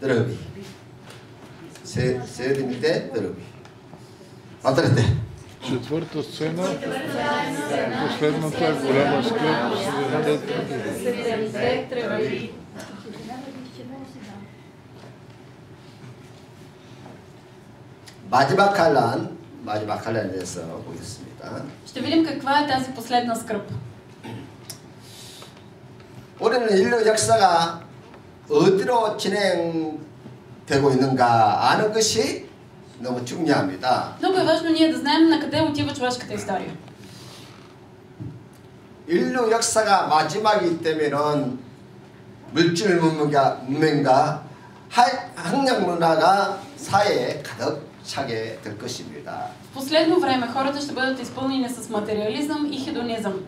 дърби. Седмите дърби. Отрете. Четвърта сцена, последната е голяма скръп, седемте тръби. 마지막 칼날에 대해서 보겠습니다. Ще видим каква е тази последна скръб. 우리는 인류 역사가 어디로 진행되고 있는가 아는 것이 너무 중요합니다. Много е важно ние да знаем на къде отива човешката история. 인류 역사가 마지막이기 때문에는 물질 문명과 학력 문화가 사회에 가득 차게 될 것입니다. В последно време хората ще бъдат изпълнени с материализъм и хедонизъм.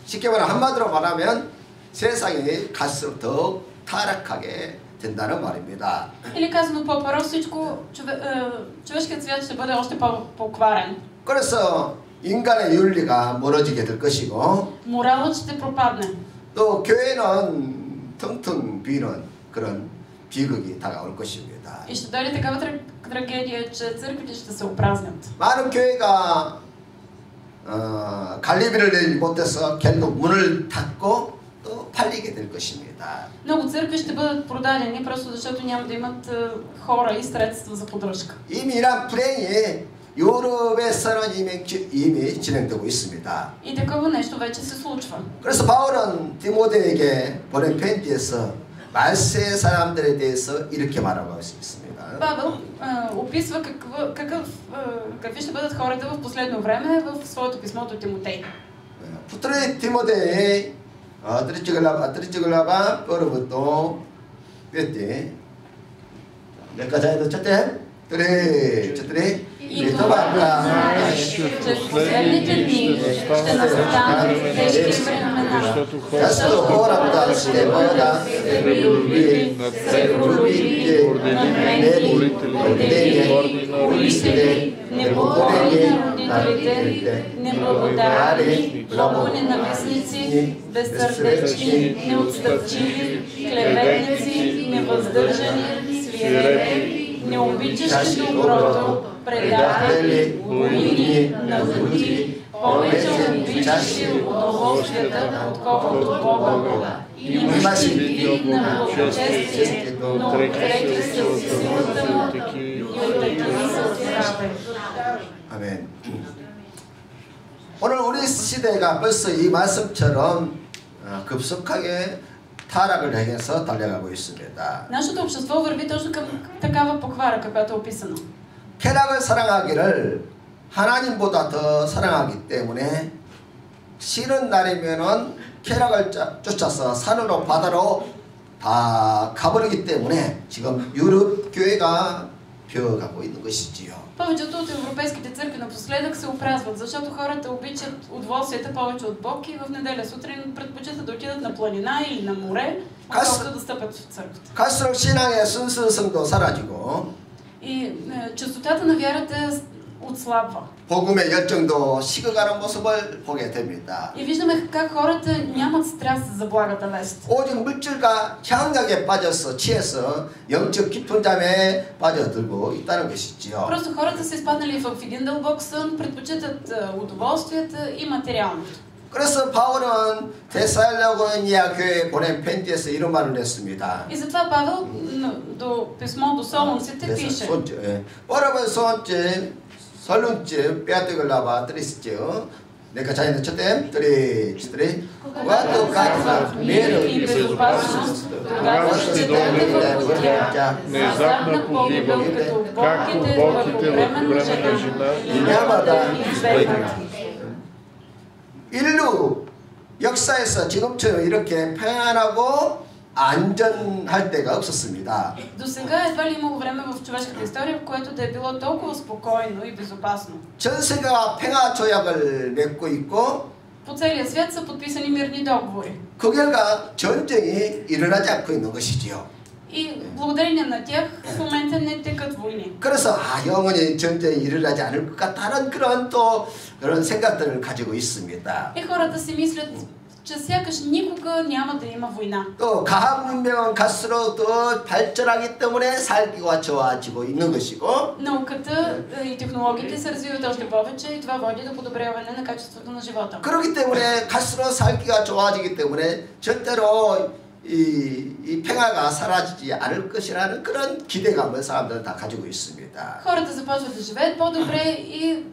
쉽게 말하면 한마디로 말하면 세상이 갈수록 더 타락하게 된다는 말입니다. Или казано по-простичко, човешкият свят ще бъде още по-покварен. 그래서 인간의 윤리가 무너지게 될 것이고 Моралът ще пропадне. 또 교회는 텅텅 비는 그런 비극이 다가올 것입니다. И ще дойде такава трагедия, че църквите ще се опразнят. 많은 교회가 관리비를 내지 못해서 결국 문을 닫고 또 팔리게 될 것입니다. Много църкви ще бъдат продадени, просто защото няма да имат хора и средства за поддръжка. 이미 이런 불행이 유럽에서는 이미 진행되고 있습니다. И такова нещо вече се случва. 그래서 바울은 디모데에게 보낸 편지에서 말세 사람들에 대해서 이렇게 말하고 있습니다. Павел описва какви ще бъдат хората в последно време в своето писмо до Тимотей. 부트레 디모데에 드리치글라바 뻐르부터 뺐대. 내가 자에도 쳤대. 그래. И това знаеш, че в последните дни ще настанат тежки времена, защото хората ще бъдат себелюбиви, надмени, улични, неблагодарни на родителите, неблагодарни, много ненавистници, безсърдечни, неотстъпчиви, клеветници, невъздържани, свирепи, необичащи доброто, предатели, убийни, надути, повече обичащи удоволствията, отколкото Бога, имащи вид на благочестие, но отрекли се от силата му и оттекли се от вярата. 아멘. 오늘 우리 시대가 벌써 이 말씀처럼 급속하게 타락을 향해서 달려가고 있습니다. Нашето общество върви точно към такава поквара, каквато е описано. 쾌락을 사랑하기를 하나님보다 더 사랑하기 때문에 쉬는 날이면은 쾌락을 쫓아서 산으로 바다로 다 가버리기 때문에 지금 유럽 교회가 벼가고 있는 것이지요. Повечето от европейските църкви напоследък се опразват, защото хората обичат удоволствията повече от Бог и в неделя сутрин предпочитат да отидат на планина или на море, отколкото да стъпят в църквата. 갈수록 신앙의 순수성도 사라지고 И чистотата на вярата отслабва. 복음의 열정도 식어가는 모습을 보게 됩니다. И виждаме как хората нямат страст за благата вест. 오직 물질과 향락에 빠져서 취해서 영적 깊은 잠에 빠져들고 있다는 것이지요. Просто хората са изпаднали в един дълбок сън, предпочитат удоволствията и материалното. 그래서 바울은 데살로니가 교회에 보낸 편지에서 이런 말을 했습니다. И затова Павел до писмо до солунците пише: 여러분 소원쯤 설lun쯤 빼앗겨라봐 드리시죠. 내가 자기는 첫째 드리 когато казва мир и безопасност, тогава ще дойде в тях, внезапна погибел, както болките във време на жена и няма да избегнат. 인류 역사에서 지금처럼 이렇게 평안하고 안전할 때가 없었습니다. До сега едва ли имало време в човешката история, в което да е било толкова спокойно и безопасно. 전 세계가 평화 조약을 맺고 있고 По целия свят са подписани мирни договори. 그 결과 전쟁이 일어나지 않고 있는 것이지요. И благодарение на тях в момента не текат войни. 그래서 영원히 전쟁이 일어나지 않을 것 같다는 그런 또 그런 생각들을 가지고 있습니다. И хората си мислят, че сякаш никога няма да има война. 또 과학 문명은 갈수록 더 발전하기 때문에 살기가 좋아지고 있는 것이고 Науката и технологиите се развиват още повече и това води до подобряване на качеството на живота. 그렇기 때문에 갈수록 살기가 좋아지기 때문에 절대로 이 평화가 사라지지 않을 것이라는 그런 기대감을 사람들은 다 가지고 있습니다. Хората започват да живеят по-добре и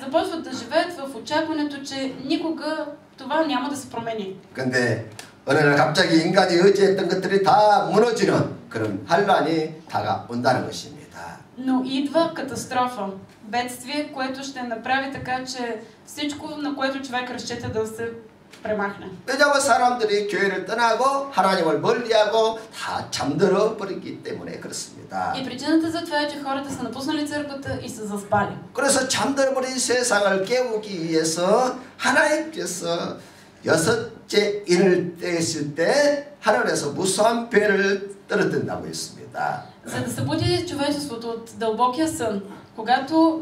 започват да живеят в очакването, че никога това няма да се промени. 근데 어느 날 갑자기 인간이 의지했던 것들이 다 무너지는 그런 환란이 다가온다는 것입니다. Но идва катастрофа, бедствие, което ще направи така, че всичко, на което човек разчита да се премахне. 왜냐하면 사람들이 교회를 떠나고 하나님을 멀리하고 다 잠들어 버렸기 때문에 그렇습니다. И причината за това е, че хората са напуснали църквата и са заспали. 그래서 잠들어 버린 세상을 깨우기 위해서 하나님께서 여섯째 인을 떼실 때 하늘에서 무수한 배를 떨어뜨린다고 했습니다. За да събуди човечеството от дълбокия сън, когато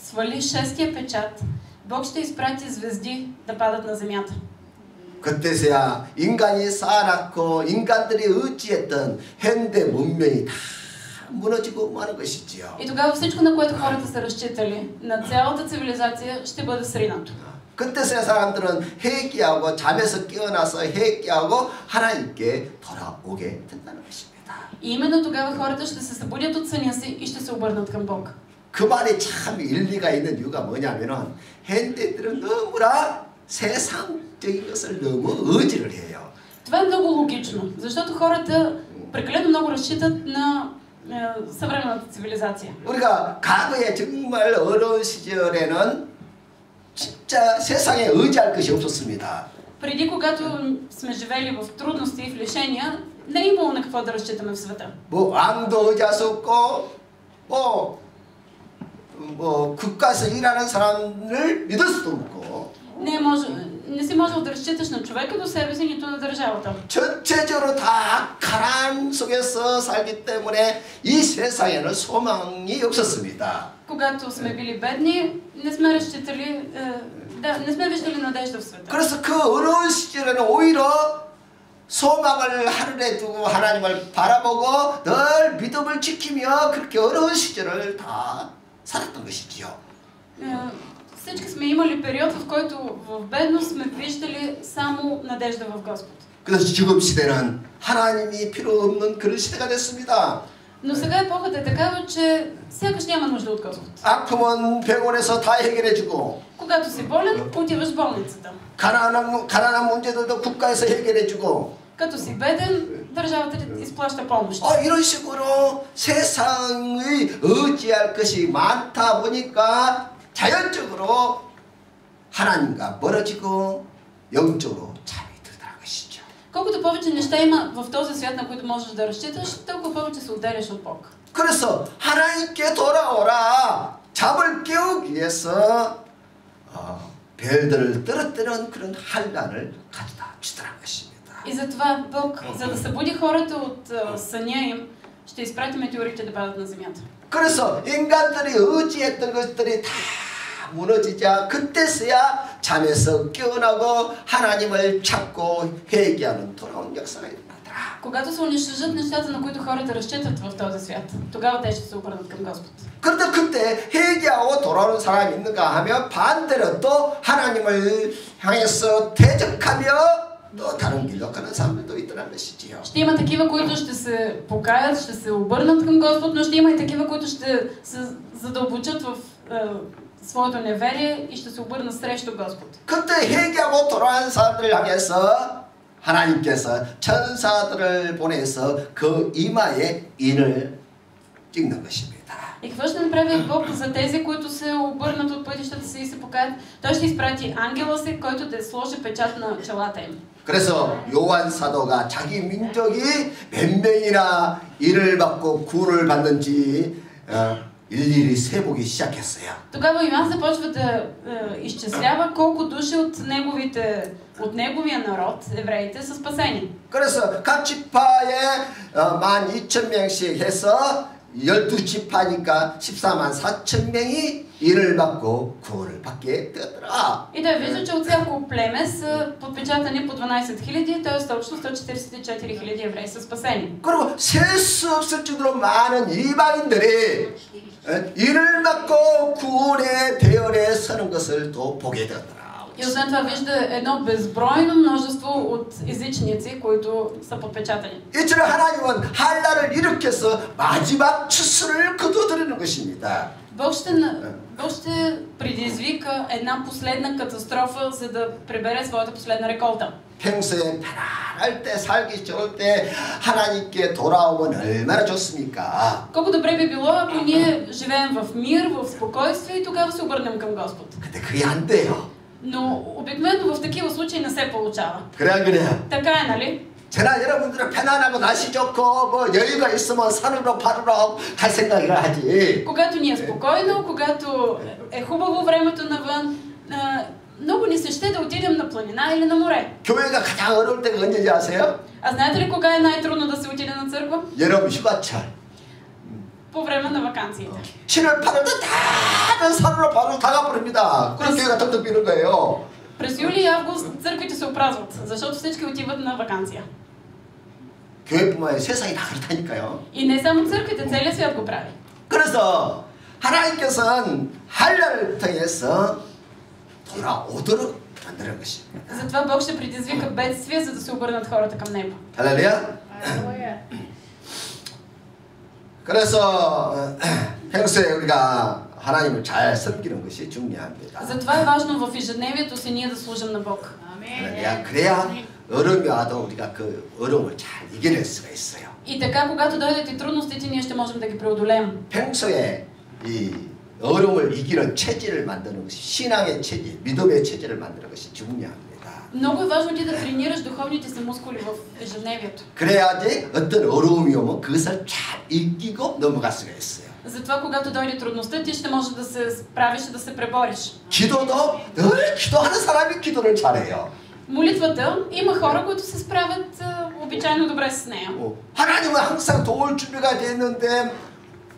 свали шестия печат, Бог ще изпрати звезди да падат на земята. 그때서야 인간이 쌓아놨고 인간들이 의지했던 현대 문명이 다 무너지고 마는 것이지요. И тогава всичко, на което хората са разчитали, на цялата цивилизация, ще бъде сринато. 그때서야 사람들은 회개하고 잠에서 깨어나서 회개하고 하나님께 돌아오게 된다는 것입니다. И именно тогава хората ще се събудят от съня си и ще се обърнат към Бог. 그 말이 참 일리가 있는 이유가 뭐냐면은 현대인들은 너무나 세상적인 것을 너무 의지를 해요. Това е много логично, защото хората прекалено много разчитат на съвременната цивилизация. 우리가 과거에 정말 어려운 시절에는 진짜 세상에 의지할 것이 없었습니다. Преди, когато сме живели в трудности и в лишения, не е имало на какво да разчитаме в света. 뭐 왕도 의지할 수 없고 뭐 국가에서 일하는 사람을 믿을 수도 없고 Не си можел да разчиташ на човека до себе си, нито на държавата. 전체적으로 다 가난 속에서 살기 때문에 이 세상에는 소망이 없었습니다. Когато сме били бедни, не сме разчитали, не сме виждали надежда в света. 그래서 그 어려운 시절에는 오히려 소망을 하늘에 두고 하나님을 바라보고 늘 믿음을 지키며 그렇게 어려운 시절을 다 살았던 것이지요. Всички сме имали период, в който в бедност сме виждали само надежда в Господ. 그래서 지금 시대는 하나님이 필요 없는 그런 시대가 됐습니다. Но сега епохата е такава, че сякаш няма нужда от Господ. 아프면 병원에서 다 해결해주고 Когато си болен, отиваш в болницата. 가난한 문제들도 국가에서 해결해주고 Като си беден, държавата ти изплаща помощ. 이런 식으로 세상의 의지할 것이 많다 보니까 자연적으로 하나님과 멀어지고 영적으로 잠이 들더라는 것이죠. Колкото повече неща има в този свят, на които можеш да разчиташ, толкова повече се отделяш от Бог. 그래서 하나님께 돌아오라 잠을 깨우기 위해서 별들을 떨어뜨리는 그런 환란을 가져다 주더라는 것입니다. И затова Бог, за да събуди хората от съня им, ще изпрати метеорите да падат на земята. 그래서 인간들이 의지했던 것들이 다 무너지자 그때서야 잠에서 깨어나고 하나님을 찾고 회개하는 돌아온 역사가 일어나더라. Когато се унищожат нещата, на които хората разчитат в този свят, тогава те ще се обърнат към Господ. 그런데 그때 회개하고 돌아오는 사람이 있는가 하면 반대로 또 하나님을 향해서 대적하며 또 다른 길로 가는 사람들도 있더라는 것이지요. Ще има такива, които ще се покаят, ще се обърнат към Господ, но ще има и такива, които ще се задълбочат в своето неверие и ще се обърнат срещу Господ. 그때 회개하고 돌아온 사람들을 향해서 하나님께서 천사들을 보내서 그 이마에 인을 찍는 것입니다. И какво ще направи Бог за тези, които се обърнат от пътищата си и се покаят? Той ще изпрати ангела си, който да сложи печат на челата им. 그래서 요한 사도가 자기 민족이 몇 명이나 일을 받고 구원을 받는지 일일이 세보기 시작했어요. Тогава Йоан започва да изчислява колко души от неговия народ, евреите, са спасени. 그래서 각 지파에 12,000명씩 해서 12지파니까 14만 4천 명이 일을 받고 구원을 받게 되었더라. И да вижда, че от всяко племе са подпечатани по 12 000, т.е. точно 144 000 евреи са спасени. 그리고 셀 수 없을 정도로 많은 이방인들이 일을 받고 구원의 대열에 서는 것을 또 보게 되었더라. И освен това вижда едно безбройно множество от езичници, които са подпечатани. 이처럼 하나님은 한란을 일으켜서 마지막 추수를 거둬들이는 것입니다. Бог ще предизвика една последна катастрофа, за да прибере своята последна реколта. 평소에 편안할 때 살기 좋을 때 하나님께 돌아오면 얼마나 좋습니까? Колко добре би било, ако ние живеем в мир, в спокойствие и тогава се обърнем към Господ. 근데 그게 안 돼요. Но обикновено в такива случаи не се получава. 그래 안 그래요? Така е, нали? 저나 여러분들은 편안하고 날씨 좋고 뭐 여유가 있으면 산으로 바르러 갈 생각을 하지. Когато ни е спокойно, когато е хубаво времето навън, много ни се ще да отидем на планина или на море. 교회가 가장 어려울 때가 언제인지 아세요? А знаете ли кога е най-трудно да се отиде на църква? 여름 휴가철. По време на ваканциите. 7월 8월 때 다들 산으로 바로 다 가버립니다. 그래서 교회가 텅텅 비는 거예요. През юли и август църквите се опразват, защото всички отиват на ваканция. 교회뿐만 아니라 세상이 다 그렇다니까요. И не само църквите, целият свят го прави. 그래서 하나님께서는 한란을 통해서 돌아오도록 만드는 것입니다. Затова Бог ще предизвика бедствия, за да се обърнат хората към Него. 할렐루야. 그래서 평소에 우리가 하나님을 잘 섬기는 것이 중요합니다. Затова е важно в ежедневието си ние да служим на Бог. 할렐루야. 그래야 어려움이 와도 우리가 그 어려움을 잘 이겨낼 수가 있어요. И така, когато дойдат и трудностите, ние ще можем да ги преодолеем. 평소에 이 어려움을 이기는 체질을 만드는 것이 신앙의 체질, 믿음의 체질을 만드는 것이 중요합니다. Много е важно ти да тренираш духовните си мускули в ежедневието. 그래야지 어떤 어려움이 오면 그것을 잘 이기고 넘어갈 수가 있어요. Затова, когато дойде трудността, ти ще можеш да се справиш и да се пребориш. 기도도 늘 기도하는 사람이 기도를 잘해요. Молитвата, има хора, които се справят обичайно добре с нея. 하나님은 항상 도울 준비가 돼 있는데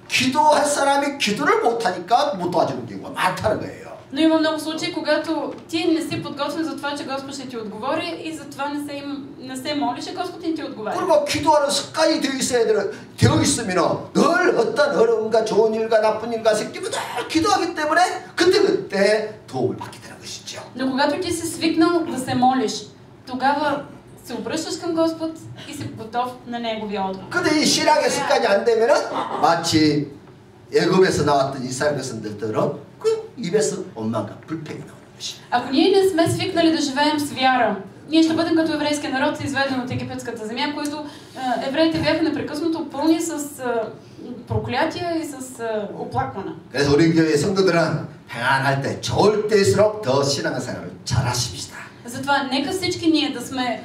기도할 사람이 기도를 못하니까 못 도와주는 경우가 많다는 거예요. Но има много случаи, когато ти не си подготвен за това, че Господ ще ти отговори и затова не се молиш, и Господ не ти отговаря. 그리고 기도하는 습관이 되어 있으면 늘 어떤 어려움과 좋은 일과 나쁜 일과 생기면 늘 기도하기 때문에 그때 도움을 받게 되는 것이죠. Но когато ти си свикнал да се молиш, тогава се обръщаш към Господ и си готов на Неговия отговор. 근데 이 신앙의 습관이 안 되면은 마치 애굽에서 나왔던 이스라엘 백성들처럼 그 입에서 원망과 불평이 나오는 것이. Ако ние не сме свикнали да живеем с вяра, ние ще бъдем като еврейския народ, изведен от египетската земя, които евреите бяха непрекъснато пълни с проклятия и с оплакване. 그래서 우리 교회 성도들은 평안할 때, 좋을 때일수록 더 신앙생활을 잘하십시다. Затова нека всички ние да сме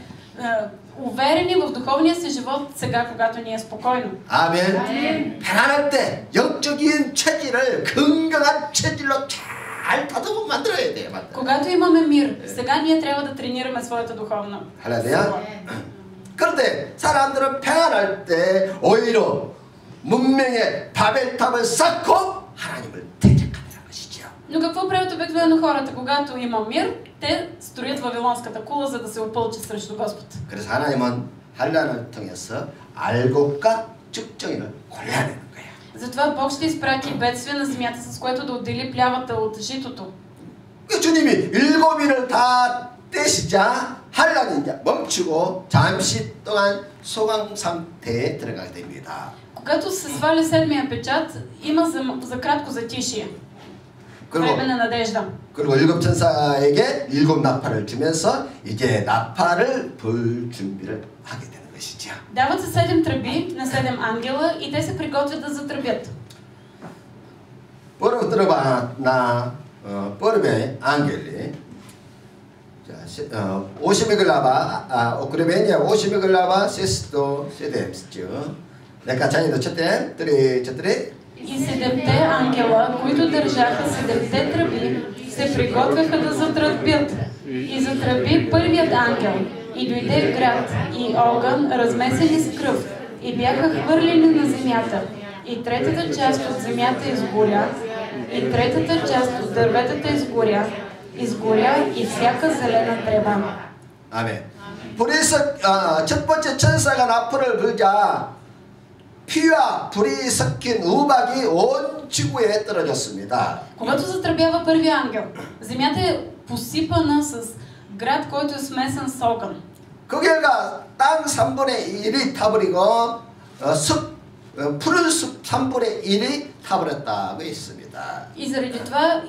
уверени в духовния си живот сега, когато ни е спокойно. 아멘. 편안할 때 영적인 체질을 건강한 체질로 잘 다듬어 만들어야 돼요. Когато имаме мир, сега ние трябва да тренираме своята духовна. 할렐루야. 그런데 사람들은 평안할 때 오히려 문명의 바벨탑을 쌓고 하나님을 대적하는 것이죠. Но какво правят обикновено хората, когато има мир? Те строят Вавилонската кула, за да се опълчат срещу Господ. 그래서 하나님은 한란을 통해서 알곡과 죽정인을 골라내는 거예요. Затова Бог ще изпрати бедствие на земята, с което да отдели плявата от житото. 주님이 7인을 다 떼시자 한란이 이제 멈추고 잠시 동안 소강 상태에 들어가게 됩니다. Когато се сваля седмия печат, има за кратко затишие. време на надежда. 그리고 7 천사에게 7 나팔을 주면서 이제 나팔을 불 준비를 하게 되는 것이죠. Дават се 7 тръби на 7 ангела и те се приготвят да затръбят. Първо тръба на първия ангели. 50의 글라바, 오크레베니아 50의 글라바 세스도 세뎀스죠. 내가 자녀도 쳤대, 쳤더래. И 7-те ангела, които държаха 7-те тръби, се приготвяха да затръбят. И затръби първият ангел. И дойде в град, и огън, размесени с кръв, и бяха хвърлени на земята. И третата част от земята изгоря, и третата част от дърветата изгоря и всяка зелена трева. 아멘. 첫 번째 천사가 나팔을 불자 피와 불이 섞인 우박이 온 지구에 떨어졌습니다. Когато затръбява първия ангел, земята е посипана с град, който е смесен с огън. 그 결과 땅 3분의 1이 타버리고 푸른 숲 3분의 1이 타버렸다고 있습니다. И заради това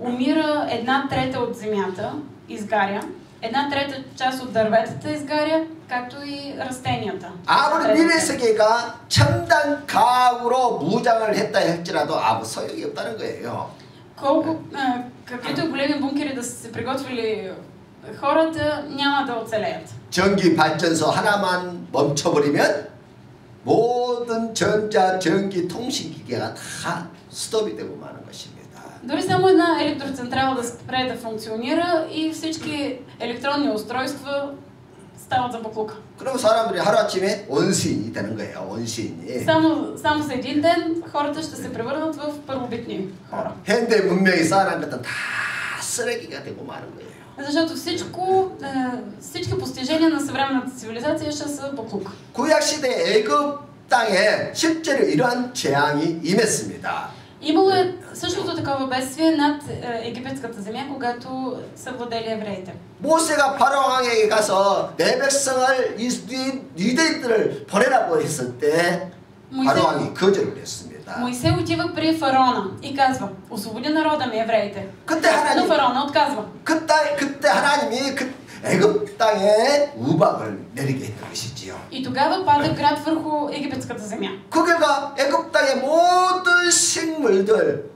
умира една трета от земята, изгаря. Една трета част от дърветата изгаря, както и растенията. 아무리 미래 세계가 첨단 과학으로 무장을 했다 할지라도 아무 소용이 없다는 거예요. Каквито големи бункери да са се приготвили хората, няма да оцелеят. 전기 발전소 하나만 멈춰버리면 모든 전자, 전기, 통신 기계가 다 스톱이 되고 마는 것입니다. Дори само една електроцентрала да спре да функционира и всички електронни устройства стават за боклук. 그럼 사람들이 하루아침에 원시인이 되는 거예요. 원시인이. Само за един ден хората ще се превърнат в първобитни хора. 현대 문명이 쌓아난 것은 다 쓰레기가 되고 마는 거예요. Защото всички постижения на съвременната цивилизация ще са боклук. 구약 시대 애굽 땅에 실제로 이러한 재앙이 임했습니다. Имало е същото такова бедствие над египетската земя, когато са владели евреите. 모세가 바로왕에게 가서 내 백성을 유대인들을 보내라고 했을 때 바로왕이 거절을 했습니다. Моисей отива при фараона и казва: освободи народа ми, евреите. 그때 Но фараона отказва. 그때 하나님이 애굽 땅에 우박을 내리게 했던 것이지요. И тогава пада град върху египетската земя. 그 결과 애굽 땅의 모든 식물들,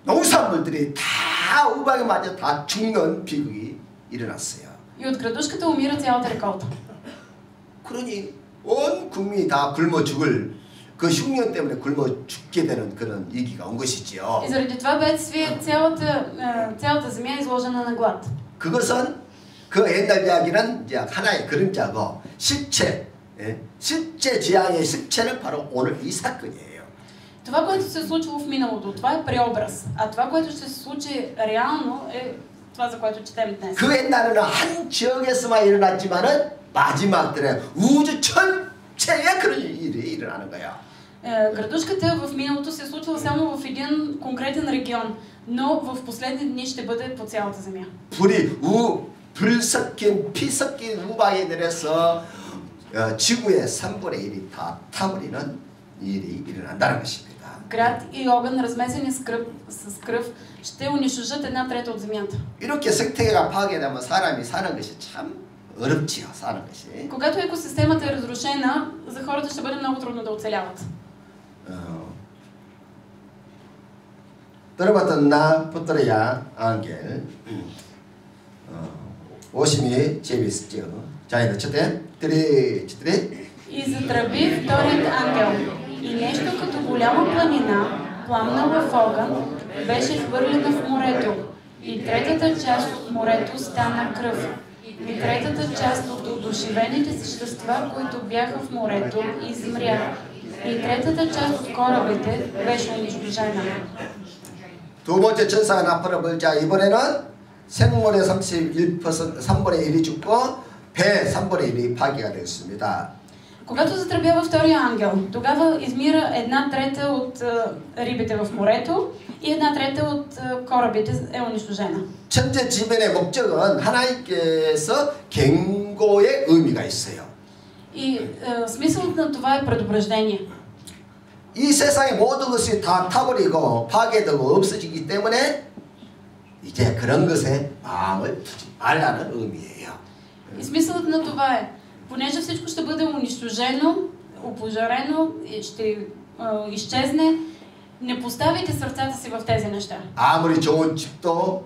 농산물들이 다 우박에 맞아 다 죽는 비극이 일어났어요. И от градушката умира цялата реколта. 그러니 온 국민이 다 굶어 죽을 그 흉년 때문에 굶어 죽게 되는 그런 위기가 온 것이지요. И заради това бедствие цялата земя е изложена на глад. 그것은 그 옛날 이야기는 이제 하나의 그림자고 실제 재앙의 실체는 바로 오늘 이 사건이에요. Това, което се е случило в миналото, това е преобраз. А това, което ще се случи реално, е това, за което четем днес. 그 옛날에는 한 지역에서만 일어났지만은 마지막 때는 우주 전체에 그런 일이 일어나는 거야. Градушката в миналото се е случила само в един конкретен регион, но в последни дни ще бъде по цялата земя. 불 섞인 피 섞인 우박이 내려서 지구의 3분의 1이 다 타버리는 일이 일어난다는 것입니다. Град и огън, размесени с кръв, ще унищожат една трета от земята. 이렇게 생태계가 파괴되면 사람이 사는 것이 참 어렵지요. 사는 것이. Когато екосистемата е разрушена, за хората ще бъде много трудно да оцеляват. 들어봤던 나 붙들어야 ангел. 오심이 재미있죠. 자, 이제 четем. 3. И затръби вторият ангел. И нещо като голяма планина, пламнала в огън, беше хвърлена в морето. И третата част от морето стана кръв. И третата част от одушевените същества, които бяха в морето, измря. И третата част от корабите беше унищожена. 두 번째 천사가 나팔을 불자 이번에는 생물의 3분의 1이 죽고 배 3분의 1이 파괴가 되었습니다. Когато затръбява втория ангел, тогава измира една трета от рибите в морето и една трета от корабите е унищожена. 천재지변의 목적은 하나님께서 경고의 의미가 있어요. И смисълът на това е предупреждение. 이 세상의 모든 것이 다 타버리고 파괴되고 없어지기 때문에 이제 그런 것에 마음을 두지 말라는 의미예요. И смисълът на това е, понеже всичко ще бъде унищожено, опожарено, ще изчезне, не поставяйте сърцата си в тези неща. 아무리 좋은 집도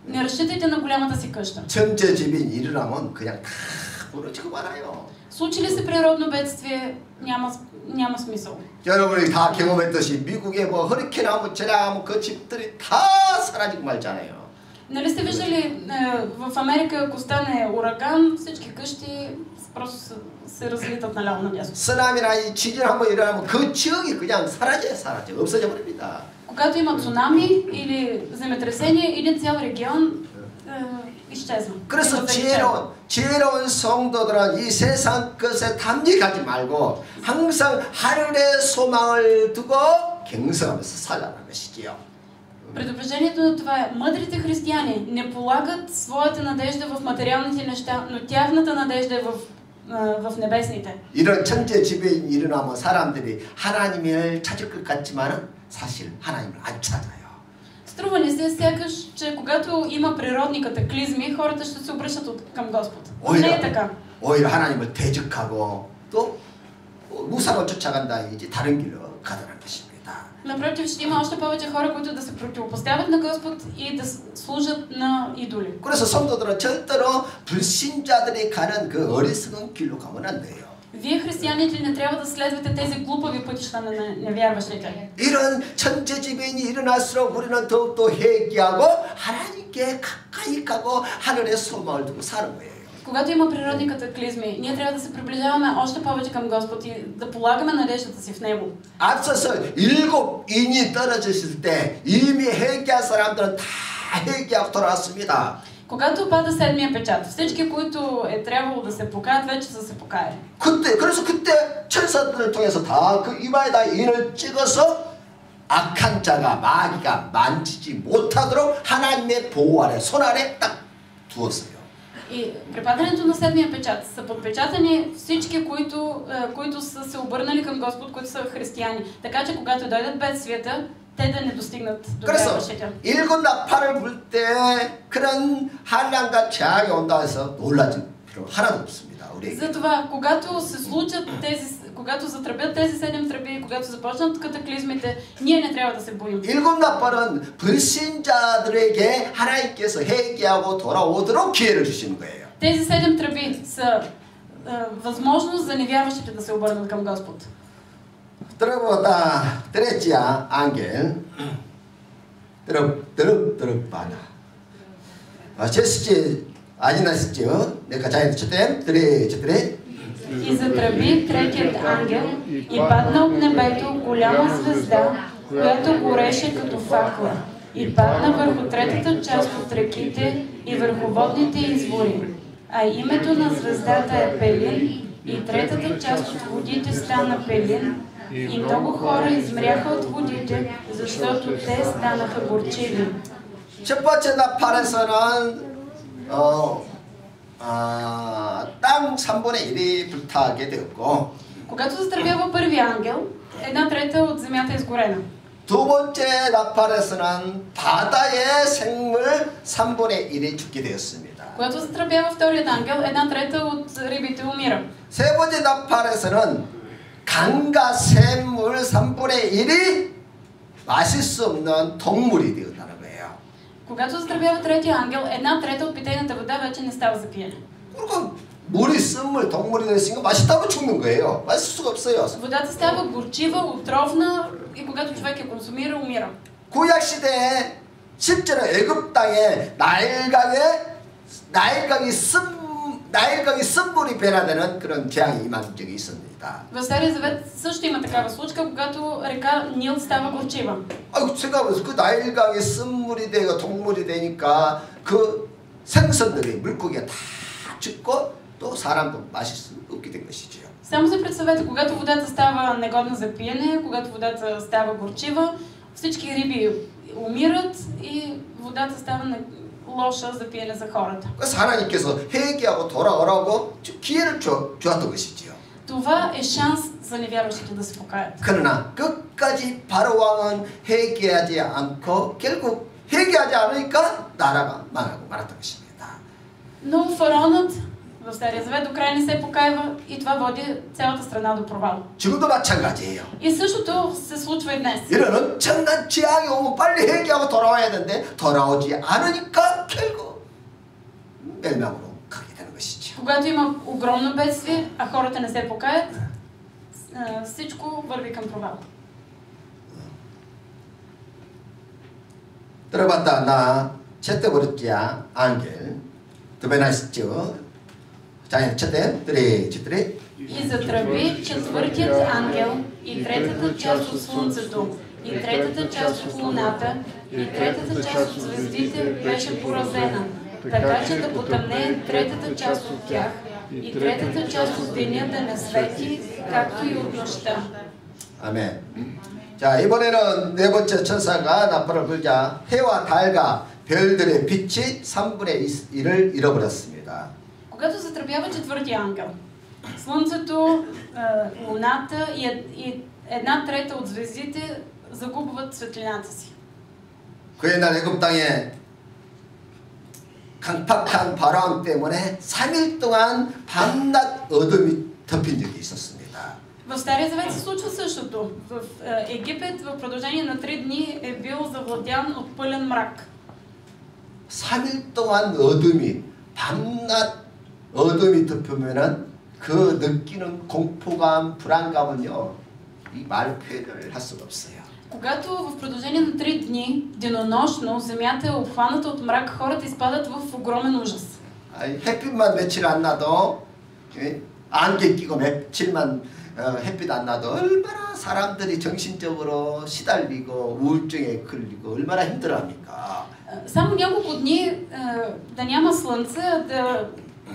Не разчитайте на голямата си къща. 천재지변이 일어나면 그냥 다 무너지고 말아요. Случи ли се природно бедствие, няма смисъл. 여러분이 다 경험했듯이 미국에 뭐 허리케인 하면 재앙하면 그 집들이 다 사라지고 말잖아요. Нали сте виждали в Америка, ако стане ураган, всички къщи просто се разлитат наляво надясно. 쓰나미나 이 지진 한번 일어나면 그 지역이 그냥 사라져 없어져 버립니다. Когато има цунами или земетресение, един цял регион изчезва. 그래서 지혜로운 성도들은 이 세상 것에 탐닉하지 말고 항상 하늘의 소망을 두고 경성하면서 살아가는 것이지요. Предупреждението на това е: мъдрите християни не полагат своята надежда в материалните неща, но тяхната надежда е в небесните. 이런 천재지변이 일어나면 사람들이 하나님을 찾을 것 같지만 사실 하나님을 안 찾아요. Струва ни се сякаш, че когато има природни катаклизми, хората ще се обръщат към Господ. Но не е така. 오히려 하나님을 대적하고 또 무상을 쫓아간다 이제 다른 길로 가더라는 것입니다. Напротив, ще има още повече хора, които да се противопоставят на Господ и да служат на идоли. 그래서 성도들은 절대로 불신자들이 가는 그 어리석은 길로 가면 안 돼요. Вие, християните, не трябва да следвате тези глупави пътища на невярващите. 이런 천재지변이 일어날수록 우리는 더욱더 회개하고 하나님께 가까이 가고 하늘의 소망을 두고 사는 거예요. Когато има природни катаклизми, ние трябва да се приближаваме още повече към Господ и да полагаме надеждата си в Него. 앞서서 7인이 떨어졌을 때 이미 회개한 사람들은 다 회개하고 돌아왔습니다. Когато пада седмия печат, всички, които е трябвало да се покаят, вече са се покаяли. 그래서 그때 천사들을 통해서 다 그 이마에다 인을 찍어서 악한 자가 마귀가 만지지 못하도록 하나님의 보호 아래 손 아래 딱 두었어요. И при падането на седмия печат са подпечатани всички, които са се обърнали към Господ, които са християни. Така че когато дойдат бедствията, те да не достигнат до вярващите. 일곱 나팔을 불 때 그런 한량과 재앙이 온다 해서 놀라지 필요 하나도 없습니다. 우리에게. Затова, когато затръбят тези 7 тръби, когато започнат катаклизмите, ние не трябва да се боим. 일곱 나팔은 불신자들에게 하나님께서 회개하고 돌아오도록 기회를 주시는 거예요. Тези 7 тръби са възможност за невярващите да се обърнат към Господ. 들어보다 들었지야 앙겔 들어 봐라. 제스지 아니나시죠? 내가 자연 첫댐 들에. И затръби третият ангел и падна от небето голяма звезда, която гореше като факла, и падна върху третата част от реките и върху водните извори. А името на звездата е Пелин, и третата част от водите стана Пелин, и много хора измряха от водите, защото те станаха горчиви. 첫 번째 나팔에서는 땅 3분의 1이 불타게 되었고, Когато затръбява първи ангел, 1/3 от земята е изгорена. 두 번째 나팔에서는 바다의 생물 3분의 1이 죽게 되었습니다. Когато затръбява вторият ангел, 1/3 от рибите умира. 세 번째 나팔에서는 강과 샘물 3분의 1이 마실 수 없는 동물이 되었다는 거예요. Когато затръбява третия ангел, 1/3 от питейната вода вече не става за пиене. 그리고 물이 쓴물 동물이 됐으니까 맛있다고 죽는 거예요. 맛있을 수가 없어요. Водата става горчива, отровна и когато човек я консумира, умира. 구약 시대에 실제로 애굽 땅에 나일강이 쓴물이 변화되는 그런 재앙이 임한 적이 있습니다. В Стария завет също има такава случка, когато река Нил става горчива. 생각해보세요. 그 나일강이 쓴물이 되고 동물이 되니까 그 생선들이 물고기가 다 죽고 또 사람도 마실 수 없게 된 것이죠. Само се представете, когато водата става негодна за пиене, когато водата става горчива, всички риби умират и водата става лоша за пиене за хората. 그래서 하나님께서 회개하고 돌아오라고 기회를 주었던 것이지요. Това е шанс за невярващите да се покаят. 그러나 끝까지 바로 왕은 회개하지 않고 결국 회개하지 않으니까 나라가 망하고 말았던 것입니다. Но фараонът в Стария завет до края не се покаява и това води цялата страна до провал. 지금도 마찬가지예요. И същото се случва и днес. 이런 엄청난 재앙이 오면 빨리 회개하고 돌아와야 되는데 돌아오지 않으니까 결국 멸망으로 가게 되는 것이죠. Когато има огромно бедствие, а хората не се покаят, всичко върви към провал. 들어봤다 나 채떡 버렸지야 앙겔 드베나시죠. 자, четем. 3, 4. И затръби четвъртият ангел, и третата част от слънцето, и третата част от луната, и третата част от звездите беше поразена, така че да потъмне третата част от тях, и третата част от деня да не свети, както и от нощта. 아멘. 자, 이번에는 네 번째 천사가 나팔을 불자 해와 달과 별들의 빛이 3분의 1을 잃어버렸습니다. Когато затръбява четвъртия ангел, слънцето, луната и една трета от звездите загубват светлината си. 그 옛날 애굽 땅에 강팍한 바람 때문에 3일 동안 밤낮 어둠이 덮인 적이 있었습니다. В Стария Завет се случва същото. В Египет в продължение на 3 дни е бил завладян от пълен мрак. 3일 동안 어둠이 밤낮 어둠이 덮으면은 그 느끼는 공포감, 불안감은요, 이 말 표현을 할 수가 없어요. Когато в продължение на 3 дни, денонощно, земята е обхваната от мрак, хората изпадат в огромен ужас. 햇빛만 며칠 안 나도 안개 끼고 며칠만 햇빛 안 나도 얼마나 사람들이 정신적으로 시달리고 우울증에 걸리고 얼마나 힘들어합니까? Само няколко дни да няма слънце,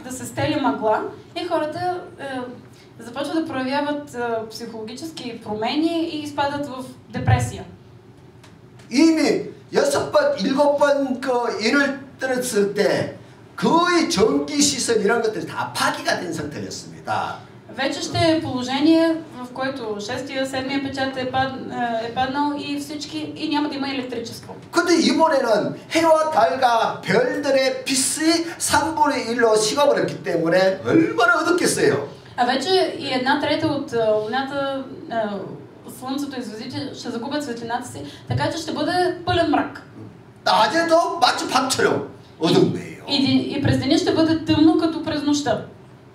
да се стели мъгла и хората започват да проявяват психологически промени и изпадат в депресия. 이미 6번, 7번 그 인을 떨었을 때 거의 전기 시설 이런 것들이 다 파기가 된 상태였습니다. Вече ще е положение, в което 6-я, 7-я печат е паднал и всички и няма да има електричество. 근데 이번에는 해와 달과 별들의 빛이 3분의 1로 식어버렸기 때문에 얼마나 어둡겠어요. А вече и една трета от луната, слънцето и звездите ще загубят светлината си, така че ще бъде пълен мрак. 낮에도 마치 밤처럼 어두운 거예요. И през деня ще бъде тъмно като през нощта.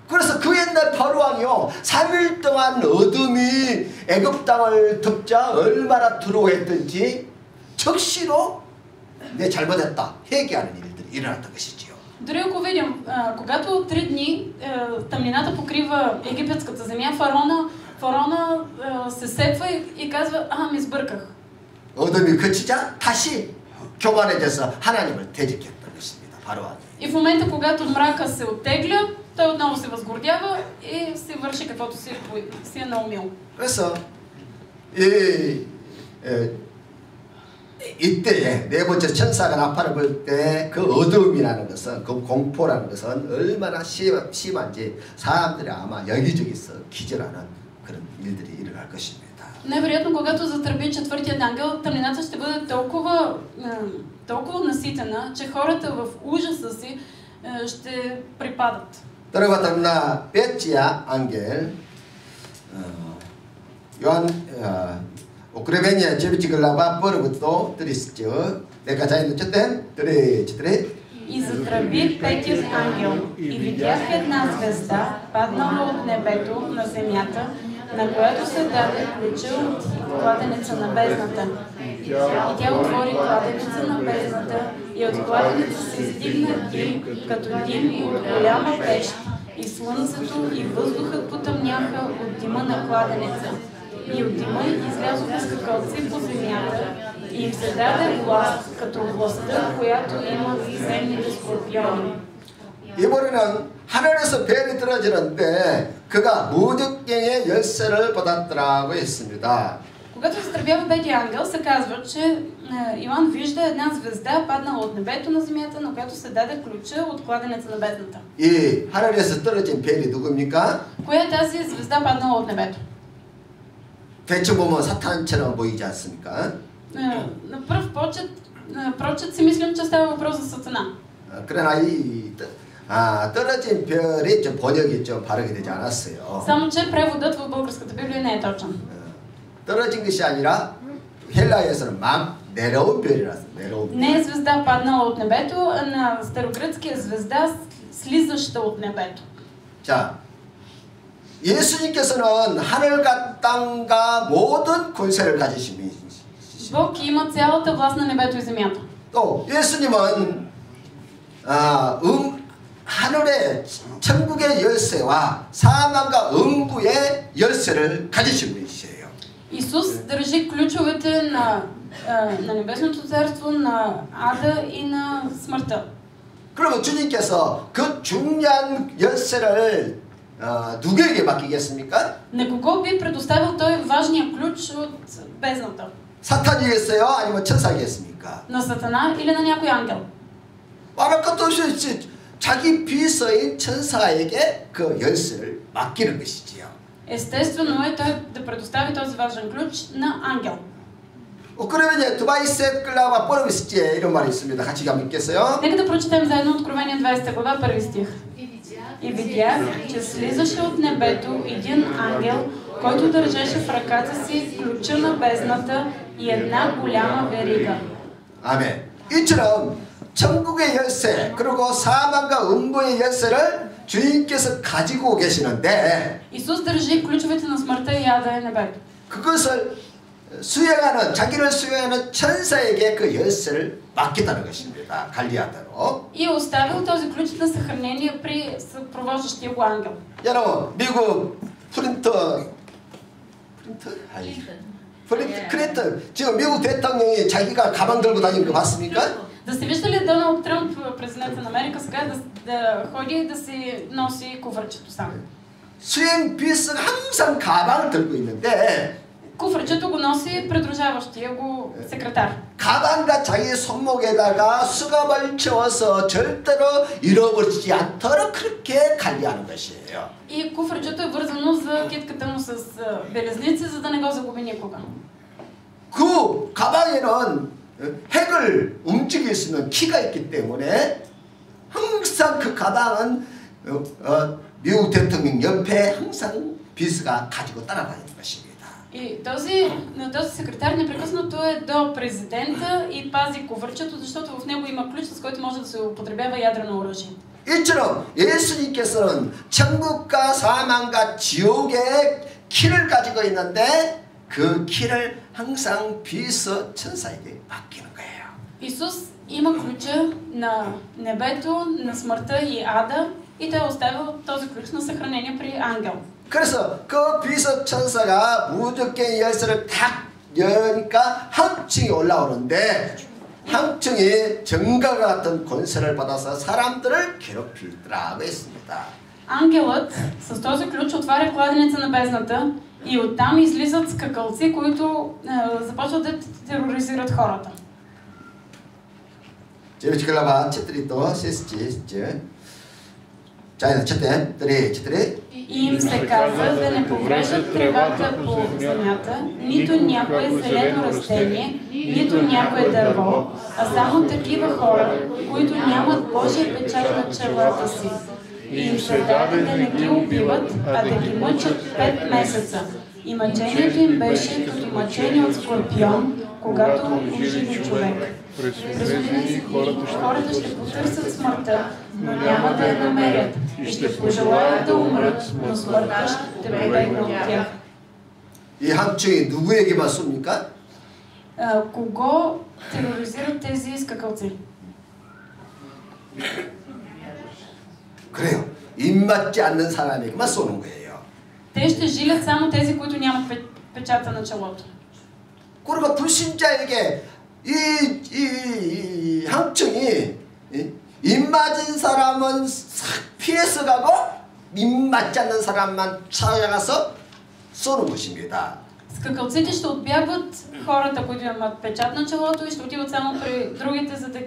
그래서 그 옛날 바로왕이요 3일 동안 어둠이 애굽 땅을 덮자 얼마나 두려워했던지 즉시로 내 잘못했다 회개하는 일들이 일어났던 것이지요. Дори ако видим, когато 3 дни тъмнината покрива египетската земя, фараона се сепва и казва, ами сбърках. 어둠이 그치자 다시 교만해져서 하나님을 대적했던 것입니다. 바로왕이. И в момента, когато мрака се оттегля, той отново се възгордява и се върши каквото си е наумил. 그래서 이때에 네 번째 천사가 나팔을 불 때 그 어둠이라는 것은 그 공포라는 것은 얼마나 심한지 사람들이 아마 여기저기서 기절하는 그런 일들이 일어날 것입니다. Невероятно, когато затръби четвъртият ангел, тъмнината ще бъде толкова наситена, че хората в ужаса си ще припадат. 들어갔다 나 뺏지야 안겔 요한 오크레베니아 제비치글라바 първото тристио нека заедно четем 3-4. И затръби петият ангел, и видях една звезда, паднала от небето на земята, на която се даде ключа от кладенеца на бездната. И тя отвори кладенеца на бездната, и от кладенеца се издигна дим, като дим от голяма пещ, и слънцето и въздухът потъмняха от дима на кладенеца. И от дима излязоха скакалци по земята, и им се даде власт, като властта, която има земните скорпиони. 이번에는 하늘에서 벨이 떨어지는데 그가 무적갱의 열쇠를 받았더라고 했습니다. Когато се изтърбява петия ангел, се казва, че Йоан вижда една звезда, паднала от небето на земята, на която се даде ключа от кладенеца на бездната. 이 하늘에서 떨어진 벨이 누굽니까? Коя е тази звезда, паднала от небето? 대충 보면 사탄처럼 보이지 않습니까? На пръв прочит си мислим, че става въпрос за Сатана. 그러나 떨어진 별이 좀 번역이 좀 바르게 되지 않았어요. Само че преводът в българската Библия не е точен. 떨어진 것이 아니라 헬라에서는 막 내려온 별이라서 내려온 별. Не е звезда паднала от небето, а на старогръцки е звезда слизаща от небето. 자, 예수님께서는 하늘과 땅과 모든 권세를 가지신 분이십니다. Бог има цялата власт на небето и земята. 또 예수님은 하늘의 천국의 열쇠와 사망과 음부의 열쇠를 가지신 분이세요. Исус държи ключовете на Небесното царство, на ада и на смъртта. 그러면 주님께서 그 중요한 열쇠를 누구에게 맡기겠습니까? На кого би предоставил той важния ключ от бездната? 사탄이겠어요? 아니면 천사겠습니까? На Сатана или на някой ангел? 말할 것도 없이 자기 비서인 천사에게 그 열쇠를 맡기는 것이지요. Естествено е той да предостави този важен ключ на ангел. 그러면 이제 두바이세 클라와 뽀르비스지에 이런 말이 있습니다. 같이 한번 읽겠어요. Нека да прочетем заедно Откровение 20 глава, първи стих. И видях, че слизаше от небето един ангел, който държеше в ръката си ключа на бездната и една голяма верига. 아멘. 이처럼 천국의 열쇠 그리고 사망과 음부의 열쇠를 주님께서 가지고 계시는데 Исус държи ключовете на смъртта и ада и небето. 그것을 수행하는 자기를 수행하는 천사에게 그 열쇠를 맡겼다는 것입니다. 관리하도록. И оставил този ключ на съхранение при съпровождащия го ангел. 여러분 미국 클린턴 지금 미국 대통령이 자기가 가방 들고 다니는 거 봤습니까? Да сте виждали Доналд Тръмп, президента на Америка, сега да ходи и да си носи куфърчето сам? 수행 비서가 항상 가방을 들고 있는데 Куфърчето го носи придружаващия го секретар. 가방과 자기 손목에다가 수갑을 채워서 절대로 잃어버리지 않도록 그렇게 관리하는 것이에요. И куфърчето е вързано за китката му с белезници, за да не го загуби никога. 그 가방에는 핵을 움직일 수 있는 키가 있기 때문에 항상 그 가방은 미국 대통령 옆에 항상 비서가 가지고 따라다니는 것입니다. И този секретар непрекъснато е до президента и пази куфърчето, защото в него има ключ, с който може да се употребява ядрено оръжие. 이처럼 예수님께서는 천국과 사망과 지옥의 키를 가지고 있는데 그 키를 항상 비서 천사에게 맡기는 거예요. Исус има ключа на небето, на смъртта и ада и той е оставил този ключ на съхранение при ангел. 그래서 그 비서 천사가 무적의 열쇠를 탁 여니까 함층이 올라오는데 함층이 정갈과 같은 권세를 받아서 사람들을 괴롭히더라고 했습니다. Ангелът с този ключ отваря кладенеца на бездната и оттам излизат скакалци, които започват да тероризират хората. Ci глава 4 до 6. Чайна четем, 3. И им се казва да не повреждат тревата по земята, нито някое зелено растение, нито някое дърво, а само такива хора, които нямат Божия печат на челата си. И им се даде да не ги убиват, а да ги мъчат 5 месеца. И мъчението им беше като мъчение от скорпион, когато уживи човек. През онези хората ще потърсят смъртта, но няма да я намерят и ще пожелаят да умрат, но смъртта ще побегне от тях. 이 함층이 누구에게만 쏩니까? Кого тероризират тези скакалци? 그래요. 입맞지 않는 사람에게만 쏘는 거예요. Те ще жилят само тези, които нямат печата на челото. 그리고 불신자에게 이 함층이 입맞은 사람은 피해서 가고 입맞지 않는 사람만 찾아가서 쏘는 것입니다. Скакалците ще отбягват хората, които имат печат на челото и ще отиват само при другите, за да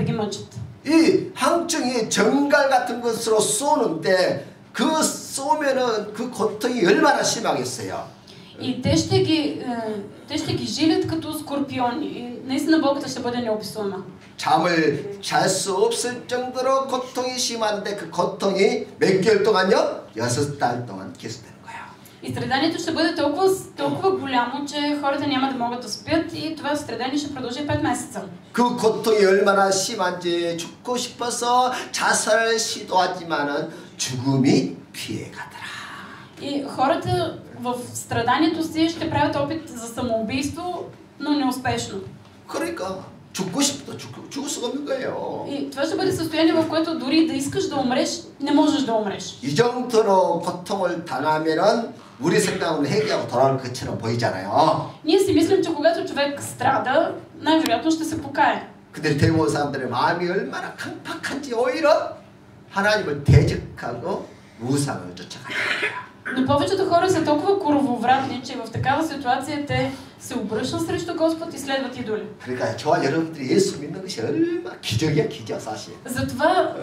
ги мъчат. 이 항증이 정갈 같은 것으로 쏘는데 그 쏘면은 그 고통이 얼마나 심하겠어요. И те ще ги жилят като скорпиони. И наистина болката ще бъде неописуема. 잠을 잘 수 없을 정도로 고통이 심한데 그 고통이 몇 개월 동안요? 6달 동안 계속되는 거예요. И страданието ще бъде толкова голямо, че хората няма да могат да спят и това страдание ще продължи 5 месеца. 그 고통이 얼마나 심한지 죽고 싶어서 자살을 시도하지만은 죽음이 피해가더라. И хората в страданието си ще правят опит за самоубийство, но неуспешно. 그러니까 죽고 싶도 죽을 수가 없는 거예요. И това ще бъде състояние, в което дори да искаш да умреш, не можеш да умреш. 이 정도로 고통을 당하면은 우리 생각은 회개하고 돌아올 것처럼 보이잖아요. Ние си мислим, че когато човек страда, най-вероятно ще се покае. 근데 대부분 사람들의 마음이 얼마나 강팍한지 오히려 하나님을 대적하고 우상을 쫓아가는 거예요. Но повечето хора са толкова корововратни, че в такава ситуация те се обръщат срещу Господ и следват идоли. 그러니까 저와 여러분들이 예수 믿는 것이 얼마나 기적이야, 기적 사실. Затова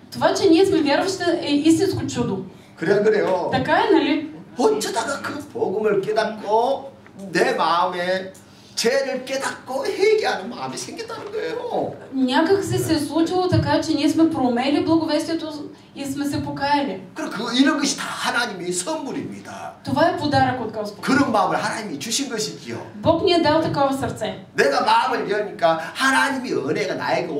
това, че ние сме вярващи, е истинско чудо. 그래요. Така е, нали? 어쩌다가 그 복음을 깨닫고 내 마음에 죄를 깨닫고 회개하는 마음이 생겼다는 거예요. Някак се е случило така, че ние сме проумели благовестието и сме се покаяли. 그리고 이런 것이 다 하나님의 선물입니다. Това е подарък от Господ. 그런 마음을 하나님이 주신 것이지요. Бог ни е дал такова сърце. 내가 마음을 여니까 하나님의 은혜가 나에게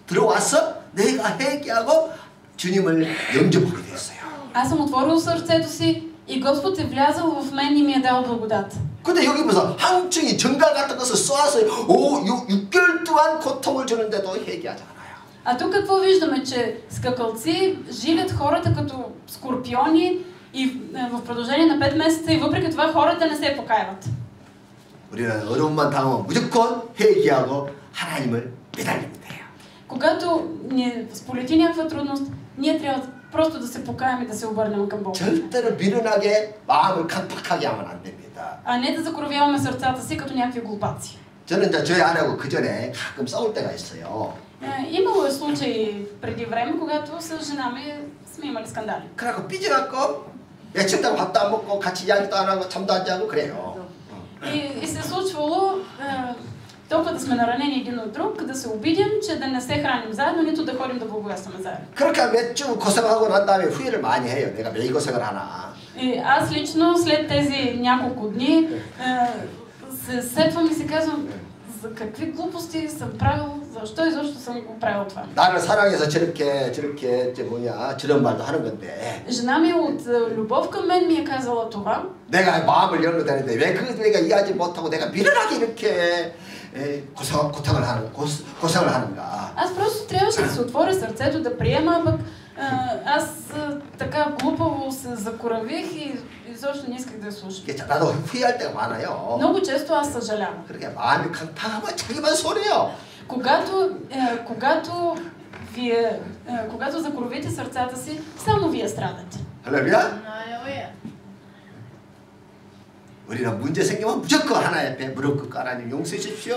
들어와서 내가 회개하고 주님을 영접하게 됐어요. Аз съм отворил сърцето си и Господ е влязъл в мен и ми е дал благодат. 근데 여기 보면서 항증이 정갈 같은 것을 쏘아서 6개월 동안 고통을 주는데도 회개하지 않아요. А тук какво виждаме? Че скакалци жилят хората като скорпиони и в продължение на 5 месеца и въпреки това хората не се покаяват. 우리는 어려움만 당하면 무조건 회개하고 하나님을 매달리면 돼요. Когато ни сполети някаква трудност, ние трябва просто да се покаем и да се обърнем към Бог. 절대로 미련하게 마음을 강팍하게 하면 안 됩니다. А не да закоравяваме сърцата си като някакви глупаци. 저는 이제 저희 아내하고 그 전에 가끔 싸울 때가 있어요. Имало е случаи преди време, когато с жена ми сме имали скандали. 그래갖고 삐져갖고 며칠 동안 밥도 안 먹고 같이 이야기도 안 하고 잠도 안 자고 그래요. И се е случвало толкова да сме наранени един от друг, да се обидим, че да не се храним заедно, нито да ходим да благовестваме заедно. 그렇게 몇 주 고생하고 난 다음에 후회를 많이 해요. 내가 왜 이 고생을 하나. И аз лично след тези няколко дни се сетвам и си казвам, за какви глупости съм правил, защо изобщо съм го правил това. 나를 사랑해서 저렇게 저런 말도 하는 건데. Жена ми от любов към мен ми е казала това. 내가 마음을 열고 다니는데 왜 내가 이해하지 못하고 내가 미련하게 이렇게 고생을 하는가. Аз просто трябваше да се отворя сърцето, да приема, пък аз така глупаво се закоравих и изобщо не исках да я слушам. 나도 후회할 때가 많아요. Много често аз съжалявам. 그렇게 마음이 강팍하면 자기만 손해요. Когато закоравите сърцата си, само вие страдате. 할렐루야. 우리는 문제 생기면 무조건 하나님 앞에 무릎 꿇고 하나님 용서해 주십시오.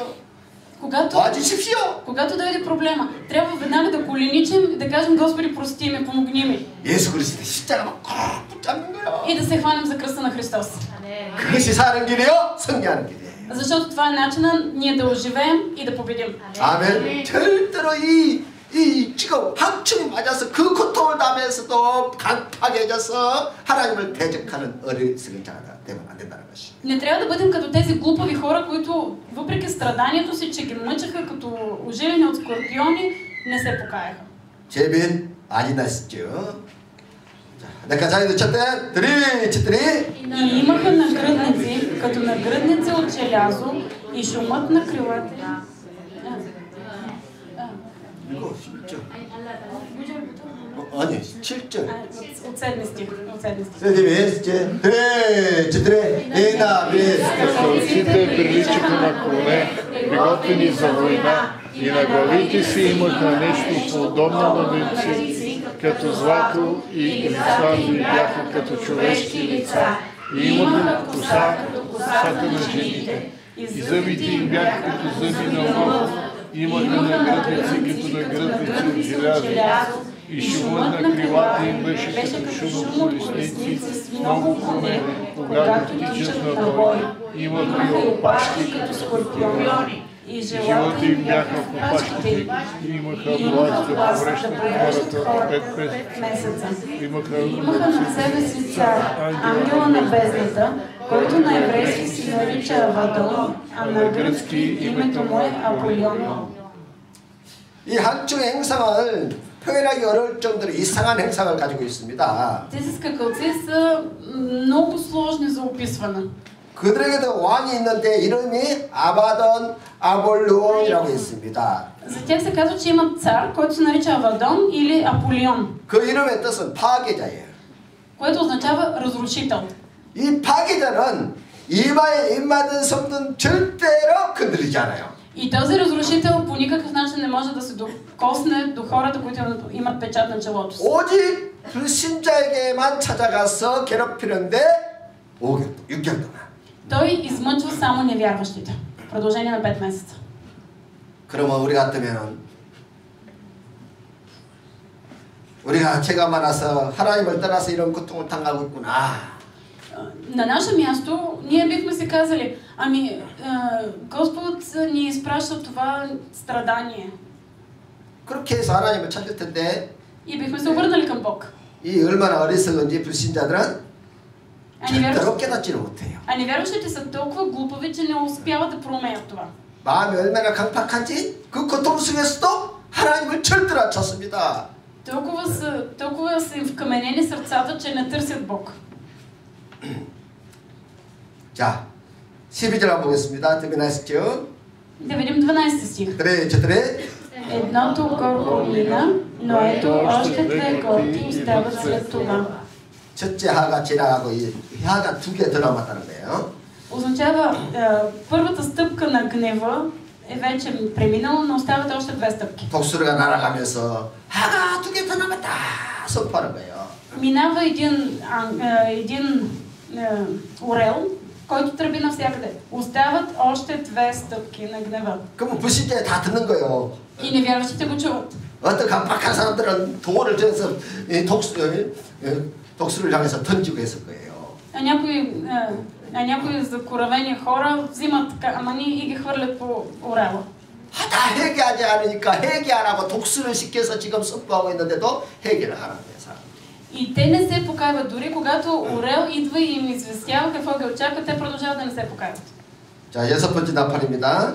도와주십시오. Когато дойде проблема, трябва веднага да коленичим и да кажем: Господи, прости ме, помогни ми. 예수 그리스도의 십자가만 꼭 붙잡는 거예요. И да се хванем за кръста на Христос. 그것이 사는 길이요, 승리하는 길이에요. Защото това е начинът ние да оживеем и да победим. 아멘. 절대로 지금 항충이 맞아서 그 고통을 당하면서도 강팍해져서 하나님을 대적하는 어리석은 자가 되면 안 된다는 것이. Не трябва да бъдем като тези глупави хора, които въпреки страданието си, че ги мъчаха като ожилени от скорпиони, не се покаяха. 재빈 많이 났죠. нека заедно четем. 3, 4. И имаха нагръдници, като нагръдници от желязо и шумът на крилата. 이거 11절. 아니 7절. От седми стих. 선생님, 3, 4, една, Скакалците приличаха на коне, приготвени за война, и на главите си имаха нещо подобно на венци, като злато, и лицата им бяха като човешки лица, и имаха коса, косата на жените, и зъбите им бяха като зъби на лъв, имаха нагръдници като нагръдници от желязо, и шумът на крилата им беше като шум от колесници с много коне, когато тичат на бой. Имаха и опашки като скорпиони, и жилата им бяха в опашките, и имаха власт да повръщат хората 5 месеца. Имаха на себе си цар, ангела на бездната, който на еврейски се нарича Авадон, а на гръцки името му е Аполион. 이 항충의 행상을 표현하기 어려울 정도로 이상한 행상을 가지고 있습니다. Тези скакалци са много сложни за описване. 그들에게도 왕이 있는데 이름이 아바돈 아볼루온이라고 있습니다. За тях се казва, че имат цар, който се нарича Авадон или Аполион, 그 이름의 뜻은 파괴자예요. което означава разрушител. 이 파괴자는 이마에 입맞은 성도는 절대로 건드리지 않아요. И този разрушител по никакъв начин не може да се докосне до хората, които имат печат на челото си. 오직 불신자에게만 찾아가서 괴롭히는데 6개월 동안. Той измъчва само невярващите в продължение на 5 месеца. 그러면 우리 같으면 우리가 죄가 많아서 하나님을 떠나서 이런 고통을 당하고 있구나. На наше място ние бихме си казали, ами Господ ни изпраща това страдание. 그렇게 해서 하나님을 찾을 텐데 И бихме се обърнали към Бог. 이 얼마나 어리석은지 불신자들은 절대로 깨닫지를 못해요. А невярващите са толкова глупави, че не успяват да проумеят това. 마음이 얼마나 강팍한지 그 고통 속에서도 하나님을 절대로 안 찾습니다. толкова са им вкаменени сърцата, че не търсят Бог. 자, 12절 한번 보겠습니다. 들으시죠? Да видим 12 стих. 그래, 저들의 Едното горко мина, но ето още две горки остават след това. 첫째 하가 지나가고 이 하가 2개 더 남았다는 거예요. Означава, първата стъпка на гнева е вече преминала, но остават още 2 стъпки. 독수리가 날아가면서 하가 2개 더 남았다 선포하는 거예요. Минава един орел, който тръби навсякъде. Остават още 2 стъпки на гнева. 그럼 불신자에 다 듣는 거예요. И невярващите го чуват. 어떤 강팍한 사람들은 돌을 져서 독수리를 향해서 던지고 했을 거예요. А някои закоравени хора взимат камъни и ги хвърлят по орела. 다 회개하지 않으니까 회개 안 하고 독수리를 시켜서 지금 선포하고 있는데도 회개를 안 하는 거예요. И те не се покайват. Дори когато орел идва и им известява какво ги очаква, те продължават да не се покайват. 자, 6번째 나팔입니다.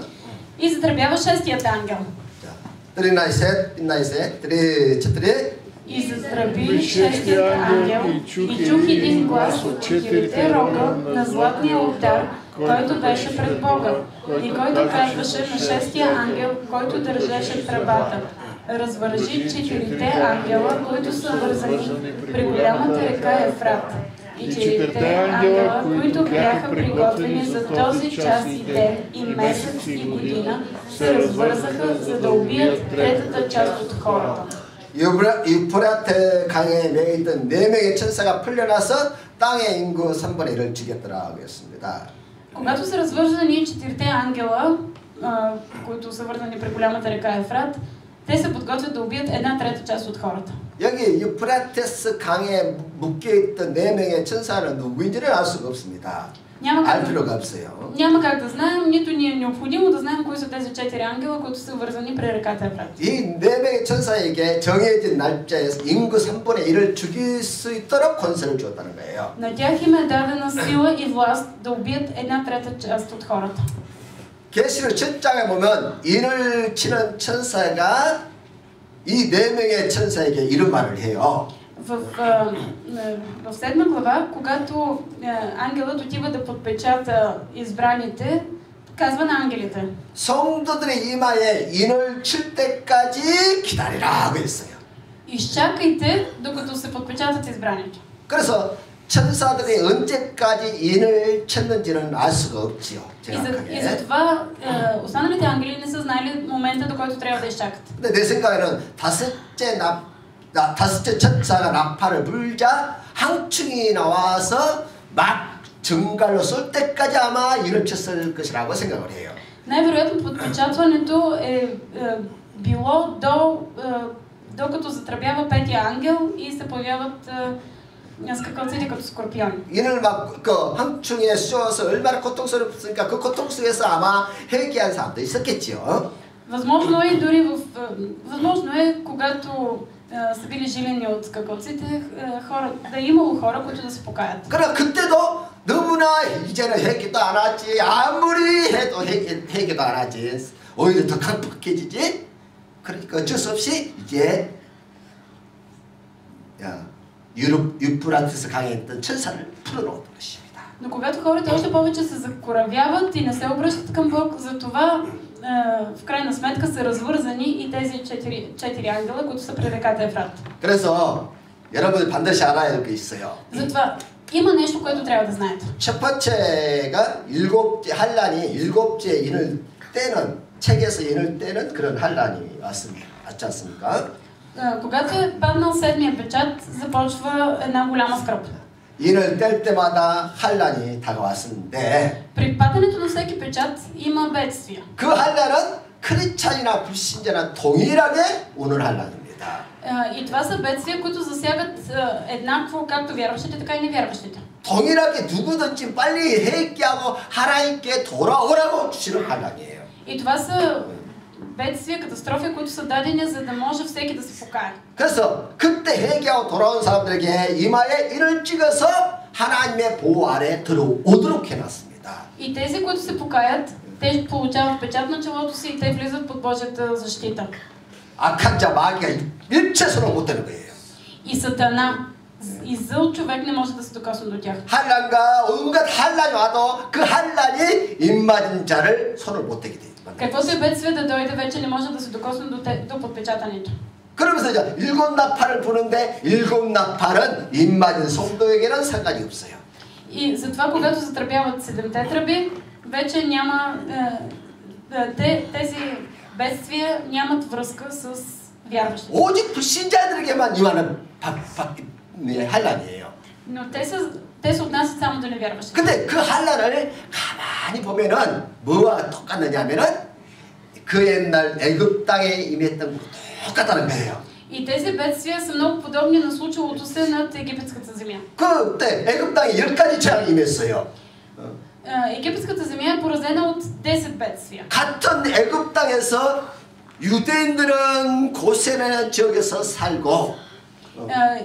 И затръбява 6-тият ангел. 자, 뜨리나이 셋, 빛나이 셋, 뜨리. И затръби 6-тият ангел и чух един глас от 4 рога на златния олтар, който беше пред Бога, и който казваше на 6-тия ангел, който държеше тръбата: развържи 4 ангела, които са вързани при голямата река Ефрат. И 4 ангела, които бяха приготвени за този час и ден, и месец, и година, се развързаха, за да убият третата част от хората. 유프라테 강에 매있던 4명의 천사가 풀려나서 땅의 인구 3분의 1을 죽였더라 하였습니다. Когато са развържени 4 ангела, които са вързани при голямата река Ефрат, те се подготвят да убият 1/3 част от хората. 여기 유프라테스 강에 묶여있던 4명의 천사는 누구인지는 알 수가 없습니다. 알 필요가 없어요. Няма как да знаем, нито ни е необходимо да знаем кои са тези 4 ангела, които са вързани при реката Ефрат. 이 4명의 천사에게 정해진 날짜에서 인구 3분의 1을 죽일 수 있도록 권세를 주었다는 거예요. На тях им е дадена сила и власт да убият 1/3 част от хората. 계시록 7장에 보면 인을 치는 천사가 이 4명의 천사에게 이런 말을 해요. В 7 глава, когато ангелът отива да подпечата избраните, казва на ангелите: 성도들의 이마에 인을 칠 때까지 기다리라 그랬어요. изчакайте докато се подпечатат избраните. 그래서 천사들이 언제까지 인을 쳤는지는 알 수가 없지요. И затова останалите ангели не са знаели момента, до който трябва да изчакат. 근데 내 생각에는 다섯째 천사가 나팔을 불자 항충이 나와서 막 정갈로 쏠 때까지 아마 인을 쳤을 것이라고 생각을 해요. Най-вероятно подпечатването е било докато затръбява 5-тия ангел и се появяват скакалците като скорпиони. 인을 막 그 항충에 쏘아서 얼마나 고통스럽습니까? 그 고통 속에서 아마 회개한 사람도 있었겠지요. Възможно е дори възможно е, когато са били жилени от скакалците, да е имало хора, които да се покаят. 그러나 그때도 너무나 이제는 회개도 안 하지, 아무리 해도 회개도 안 하지, 오히려 더 강팍해지지. 그러니까 어쩔 수 없이 이제 유프라테스 강에 있던 천사를 풀어놓은 것입니다. Но когато хората още повече се закоравяват и не се обръщат към Бог, затова в крайна сметка са развързани и тези четири ангела, които са при реката Ефрат. 그래서 여러분이 반드시 알아야 될 게 있어요. затова има нещо, което трябва да знаете. 첫 번째가 한란이 일곱째 인을 떼는 책에서 인을 떼는 그런 한란이 왔지 않습니까? Когато е паднал седмия печат, започва една голяма скръб. 인을 뗄 때마다 한란이 다가왔었는데 При падането на всеки печат има бедствия. 그 한란은 크리스찬이나 불신자나 동일하게 오는 한란입니다. И това са бедствия, които засягат еднакво както вярващите, така и невярващите. 동일하게 누구든지 빨리 회개하고 하나님께 돌아오라고 주시는 한란이에요. И това са бедствия, катастрофи, които са дадени, за да може всеки да се покае. 그래서 그때 회개하고 돌아온 사람들에게 이마에 인을 찍어서 하나님의 보호 아래 들어오도록 해놨습니다. И тези, които се покаят, те получават печат на челото си и те влизат под Божията защита. 악한 자 마귀가 일체 손을 못 대는 거예요. И Сатана, и зъл човек не може да се докосне до тях. 한란과 온갖 한란이 와도 그 한란이 입맞은 자를 손을 못 대게 돼요. Каквото е бедствие да дойде, вече не може да се докосне до подпечатането. 그러면서 이제 일곱 나팔을 부는데 일곱 나팔은 입맞은 성도에게는 상관이 없어요. И затова, когато затръбяват седемте тръби, вече няма тези бедствия нямат връзка с вярващите. 오직 불신자들에게만 임하는 한란이에요. Но те се отнасят само до невярващите. 근데 그 한란을 가만히 보면은 뭐와 똑같느냐면은 그 옛날 애굽 땅에 임했던 것과 똑같다는 거예요. И тези бедствия са много подобни на случилото се над египетската земя. 그때 애굽 땅에 10가지 재앙이 임했어요. египетската земя е поразена от 10 бедствия. 같은 애굽 땅에서 유대인들은 고센하는 지역에서 살고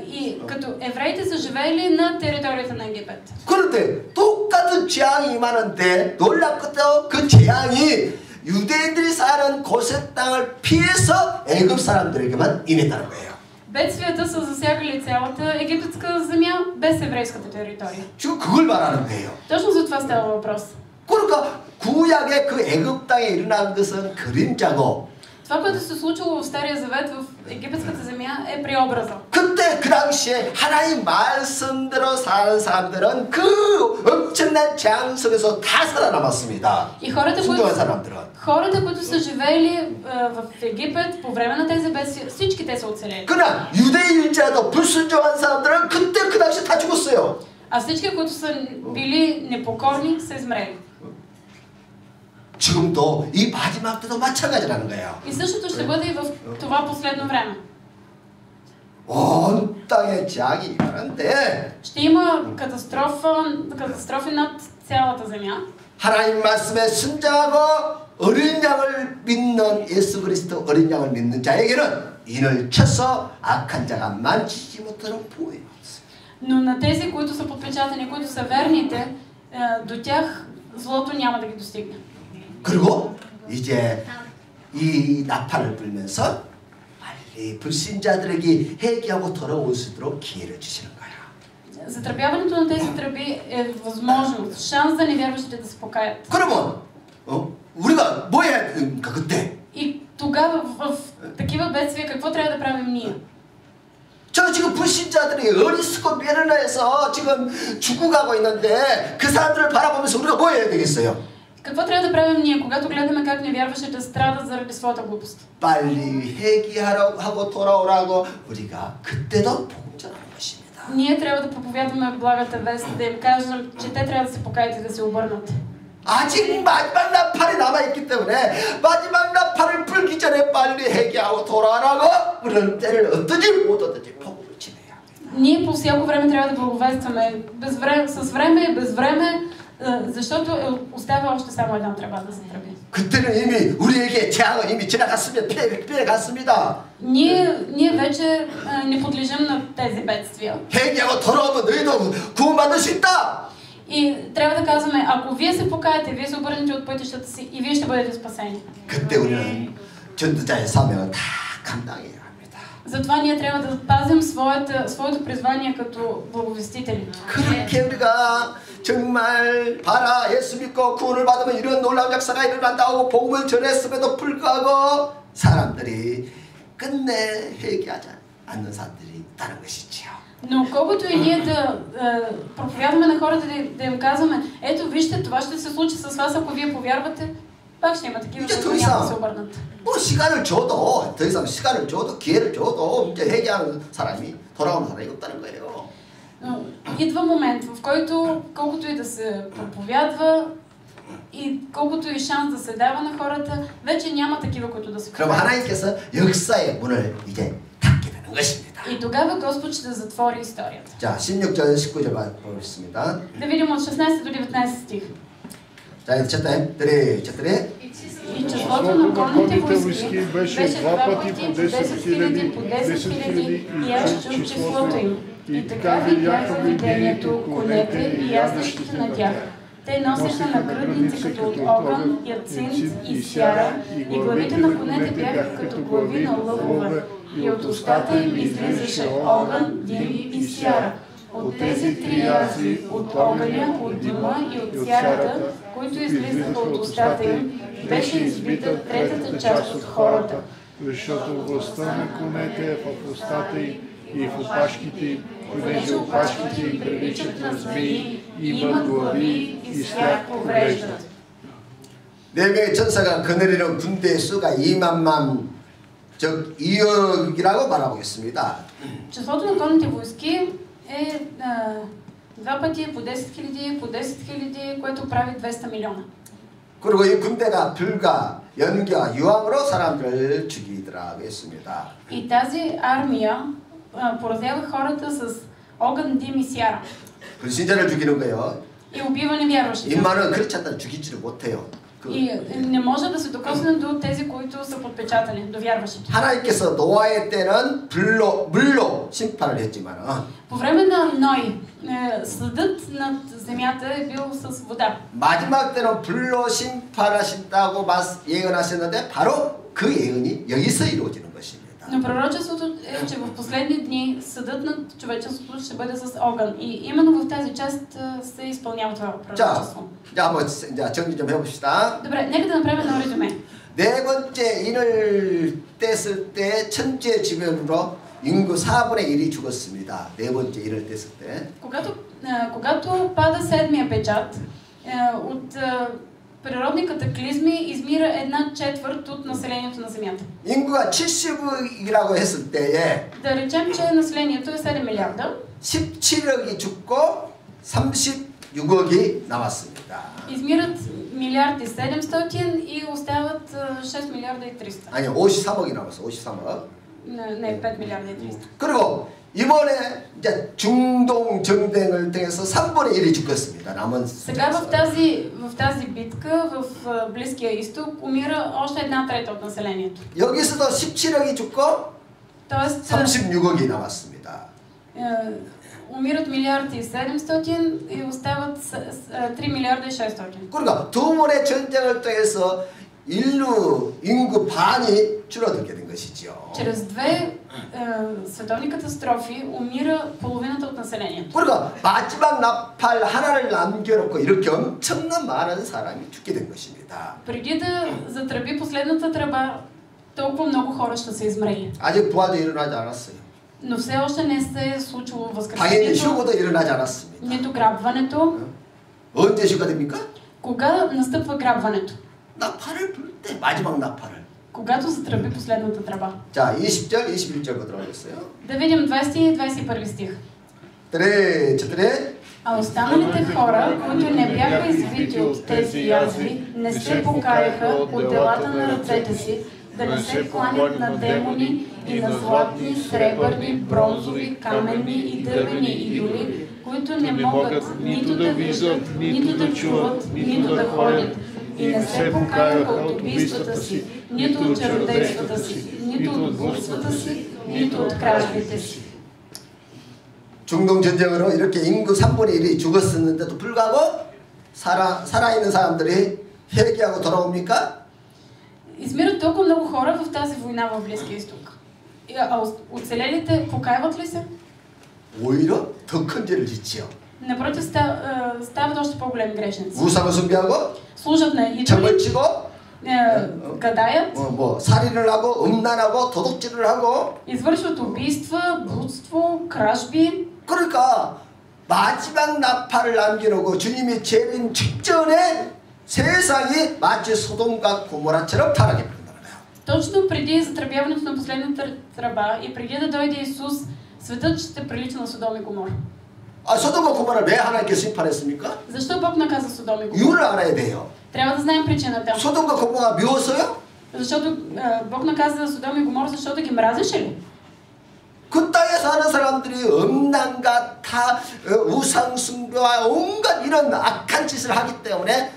И като евреите са живеели на територията на Египет. 그런데 똑같은 재앙이 임하는데 놀랍게도 그 재앙이 유대인들이 사는 고센 땅을 피해서 애굽 사람들에게만 임했다는 거예요. Бедствията са засягали цялата египетска земя без еврейската територия. 지금 그걸 말하는 거예요. Точно за това става въпрос. 그러니까 구약의 그 애굽 땅에 일어난 것은 그림자고 Това, което се случило в Стария Завет в египетската земя е преобраза. 그때 그 당시에 하나님 말씀대로 사는 사람들은 그 엄청난 재앙 속에서 다 살아남았습니다. И хората, 순종한 사람들은. които са живеели в Египет по време на тези бедствия, всички те са оцелели. 그러나 유대인일지라도 불순종한 사람들은 그때 그 당시에 다 죽었어요. А всички, които са били непокорни, са измрели. 지금도 이 마지막 때도 마찬가지라는 거예요. И същото ще бъде и в това последно време. 온 땅에 재앙이 임하는데 Ще има катастрофи над цялата земя. 하나님 말씀에 순종하고 어린 양을 믿는 예수 그리스도 어린 양을 믿는 자에게는 인을 쳐서 악한 자가 만지지 못하는 보호에 없어요. Но на тези, които са подпечатани, които са верните, до тях злото няма да ги достигне. 그리고 이제 이 나팔을 불면서 빨리 불신자들에게 회개하고 돌아올 수 있도록 기회를 주시는 거야. Затръбяването на тези тръби е възможност, шанс за невярващите да се покаят. 그러면 우리가 뭐 해야 됩니까 그때? И тогава в такива бедствия какво трябва да правим ние? 저 지금 불신자들이 어리석고 미련해서 지금 죽어가고 있는데 그 사람들을 바라보면서 우리가 뭐 해야 되겠어요? Какво трябва да правим ние, когато гледаме как невярващите страдат заради своята глупост? 빨리 회개하고 돌아오라고 우리가 그때도 복음 전하는 것입니다. Ние трябва да проповядваме благата вест, да им кажем, че те трябва да се покаят и да се обърнат. 아직 마지막 나팔이 남아있기 때문에 마지막 나팔을 불기 전에 빨리 회개하고 돌아오라고 우리는 때를 얻든지 못 얻든지 복음을 전해야 합니다. Ние по всяко време трябва да благовестваме, с време и без време, защото остава още само една тръба да се тръби. 그때는 이미 우리에게 재앙은 이미 지나갔습니다. 피해갔습니다. Ние вече не подлежим на тези бедствия. 회개하고 돌아오면 너희도 구원받을 수 있다. И трябва да казваме, ако вие се покаете, вие се обърнете от пътищата си и вие ще бъдете спасени. 그때 우리는 전도자의 사명을 다 감당해야 합니다. Затова ние трябва да пазим своето призвание като благовестители. 그렇게 우리가 정말 봐라 예수 믿고 구원을 받으면 이런 놀라운 역사가 일어난다고 복음을 전했음에도 불구하고 사람들이 끝내 회개하지 않는 사람들이 있다는 것이지요. Но колкото и ние да проповядваме на хората, да им казваме, ето вижте, това ще се случи с вас, ако вие повярвате, пак ще има такива, които няма да се обърнат. 뭐 시간을 줘도 더 이상 시간을 줘도 기회를 줘도 이제 회개하는 사람이 돌아오는 사람이 없다는 거예요. Но идва момент, в който колкото и да се проповядва и колкото и шанс да се дава на хората, вече няма такива, които да се 그럼 하나님께서 역사의 문을 이제 닫게 되는 것입니다. И тогава Господ ще затвори историята. 자, 16절 19절 보겠습니다. Да видим от 16 до 19 стих. 자, четем. Три, четири. И числото на конните войски беше 2 пъти по 10 000, и аз чух числото им. И така видяха видението, конете и яздещите на тях. Те носеха нагръдници като от огън, яцинт и сяра, и главите на конете бяха като глави на лъвове, и от устата им излизаше огън, дим и сяра. От тези три язви, от огъня, от дима и от сярата, които излизаха от устата им, беше избита третата част от хората. Защото властта на конете е в устата им и в опашките им, понеже опашките им приличат на змии, имат глави и с тях повреждат. 4명의 천사가 거느리는 군대의 수가 2만만, 즉 2억이라고 말하고있습니다. Числото на конните войски е 2 пъти по 10 000, по 10 000, което прави 200 милиона. 그리고 이 군대가 불과 연기와 유황으로 사람들을 죽이더라고 했습니다. И тази армия поразява хората с огън, дим и сяра. 불신자를 죽이는 거예요. И убива невярващите. 인마는 그렇지 않다 죽이지를 못해요. И не може да се докосне до тези, които са подпечатани, до вярващите. 하나님께서 노아의 때는 물로 심판을 했지만 По време на Ной, съдът над земята е бил с вода. 마지막 때는 불로 심판하신다고 예언하셨는데 바로 그 예언이 여기서 이루어지는 것입니다. Но пророчеството е, че в последни дни съдът над човечеството ще бъде с огън. И именно в тази част се изпълнява това пророчество. 자, 한번 정리 좀 해봅시다. Добре, нека да направим едно резюме. 네 번째 인을 뗐을 때 천지의 지변으로 인구 4분의 1이 죽었습니다. 네 번째 인을 뗐을 때. Когато пада седмия печат, от природни катаклизми измира 1/4 от населението на Земята. 인구가 70억이라고 했을 때에 Да речем, че населението е 7 милиарда. 17억이 죽고 36억이 남았습니다. Измират 1,7 и остават 6 милиарда и 300. 아니요, 53억이 남았어. 53억. Не, 5 милиарда и 300. 그리고 이번에 이제 중동 정쟁을 통해서 3분의 1이 죽었습니다. 남은 Сега в тази битка в Близкия изток умира още 1/3 от населението. 여기서도 17억이 죽고 Тоест 36억이 남았습니다. умират 1,7 и остават 3 милиарда и 600. 그러니까 두 번의 전쟁을 통해서 인구 반이 줄어들게 된 것이죠. Чрез две световни катастрофи умира половината от населението. 그러니까 마지막 나팔 하나를 남겨놓고 이렇게 엄청난 많은 사람이 죽게 된 것입니다. Преди да затръби последната тръба, толкова много хора ще са измрели. 아직 부활도 일어나지 않았어요. Но все още не се е случило 당연히 възкресението, 휴거도 일어나지 않았습니다. нито грабването. 언제 휴가 됩니까? Кога настъпва грабването? 나팔을 불 때 마지막 나팔을. Когато затръби последната тръба. 자, 20절, 21절 보도록 하겠어요. Да видим 20 и 21 стих. четири. А останалите хора, които не бяха извити от тези язви, не се покаяха от делата на ръцете си, да не се кланят на демони и на златни, сребърни, бронзови, каменни и дървени идоли, които не могат нито да виждат, нито да чуват, нито да ходят, и не се покаяха от убийствата си, нито от чародействата си, нито от блудствата си, нито от кражбите си. 중동 전쟁으로 이렇게 인구 3분의 1이 죽었었는데도 불구하고 살아있는 사람들이 회개하고 돌아옵니까? Измират толкова много хора в тази война в Близкия изток. А оцелелите покаяват ли се? 오히려 더 큰 죄를 짓지요. Напротив, стават още по-големи грешници. 우상을 숭배하고 Служат на 점을 идоли, 치고 гадаят, 뭐 살인을 하고 음란하고 도둑질을 하고 извършват убийства, блудство, кражби. 그러니까 마지막 나팔을 남겨놓고 주님이 재림 직전에 세상이 마치 소돔과 고모라처럼 타락해버린다는 거예요. Точно преди затръбяването на последната тръба и преди да дойде Исус, светът ще прилича на Содом и Гомор. 아, 소돔과 고모라를 왜 하나님께 심판했습니까? Защо Бог наказа Содом и Гомор? 이유를 알아야 돼요. Трябва да знаем причината. 소돔과 고모가 미웠어요? Защото Бог наказа Содом и Гомор, защото ги мразеше ли? 그 땅에 사는 사람들이 음란과 우상 숭배와 온갖 이런 악한 짓을 하기 때문에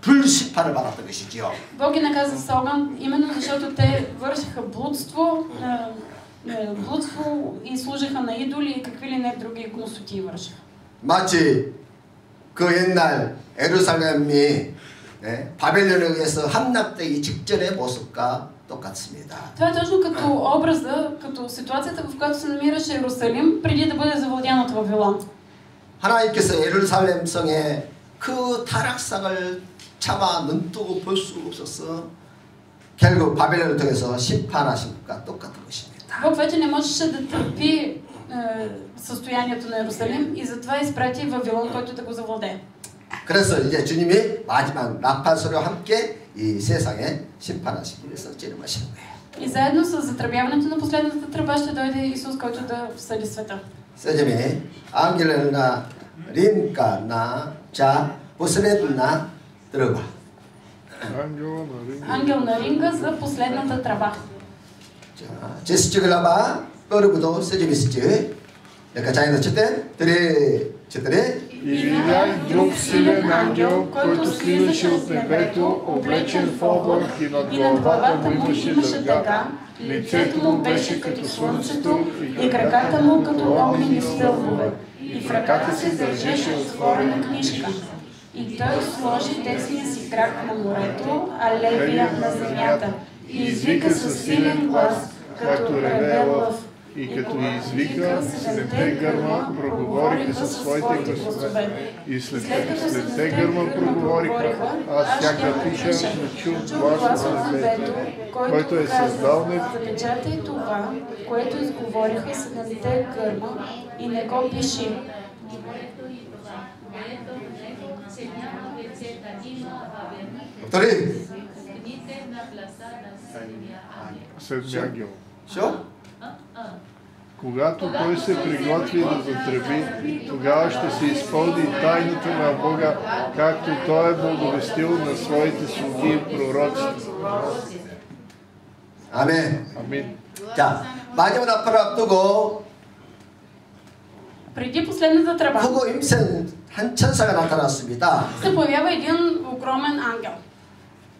불심판을 받았던 것이지요. Бог ги наказа с огън, именно защото те вършиха блудство и служиха на идоли и какви ли не други гнусоти вършиха. 마치 그 옛날 예루살렘이 바벨론에 의해서 함락되기 직전의 모습과 똑같습니다. Това е точно като образа, като ситуацията, в която се намираше Иерусалим преди да бъде завладян от Вавилон. 하나님께서 예루살렘 성의 그 타락상을 차마 눈뜨고 볼 수 없어서 결국 바벨론을 통해서 심판하신 것과 똑같은 것입니다. Бог вече не можеше да търпи състоянието на Иерусалим и затова изпрати Вавилон, който да го завладее. 그래서 이제 주님이 마지막 나팔 소리와 함께 이 세상에 심판하시기 위해서 재림하시는 거예요. И заедно с затръбяването на последната тръба ще дойде Исус, който да съди света. 세점이 ангел나 린까나 자 последна тръба. Ангел на ринга за последната тръба. 자, 제스치 글라바 първото 세점이 있지. нека чайно четем. Четири. И видях друг силен ангел, който слизаше от небето, облечен в облак и над главата му имаше дъга, лицето му беше като слънцето и краката му като огнени стълбове, и в ръката си държеше отворена книжка. И той сложи десния си крак на морето, а левия на земята, и извика със силен глас, като реве лъв. И като извика, седемте гърма проговориха със своите гласове. И след като седемте гърма проговориха, аз всяка душа чух глас на небето, който е създал небето. Запечатай това, което изговориха седемте гърма, и не го пиши. Втори. Седми ангел. Що? Когато той се приготви да затръби, тогава ще се изпълни тайната на Бога, както той е благовестил на своите слуги и пророци. 아멘. Амин. 자, 마지막 나팔을 앞두고 Преди последната тръба 크고 힘센 한 천사가 나타났습니다. се появява един огромен ангел,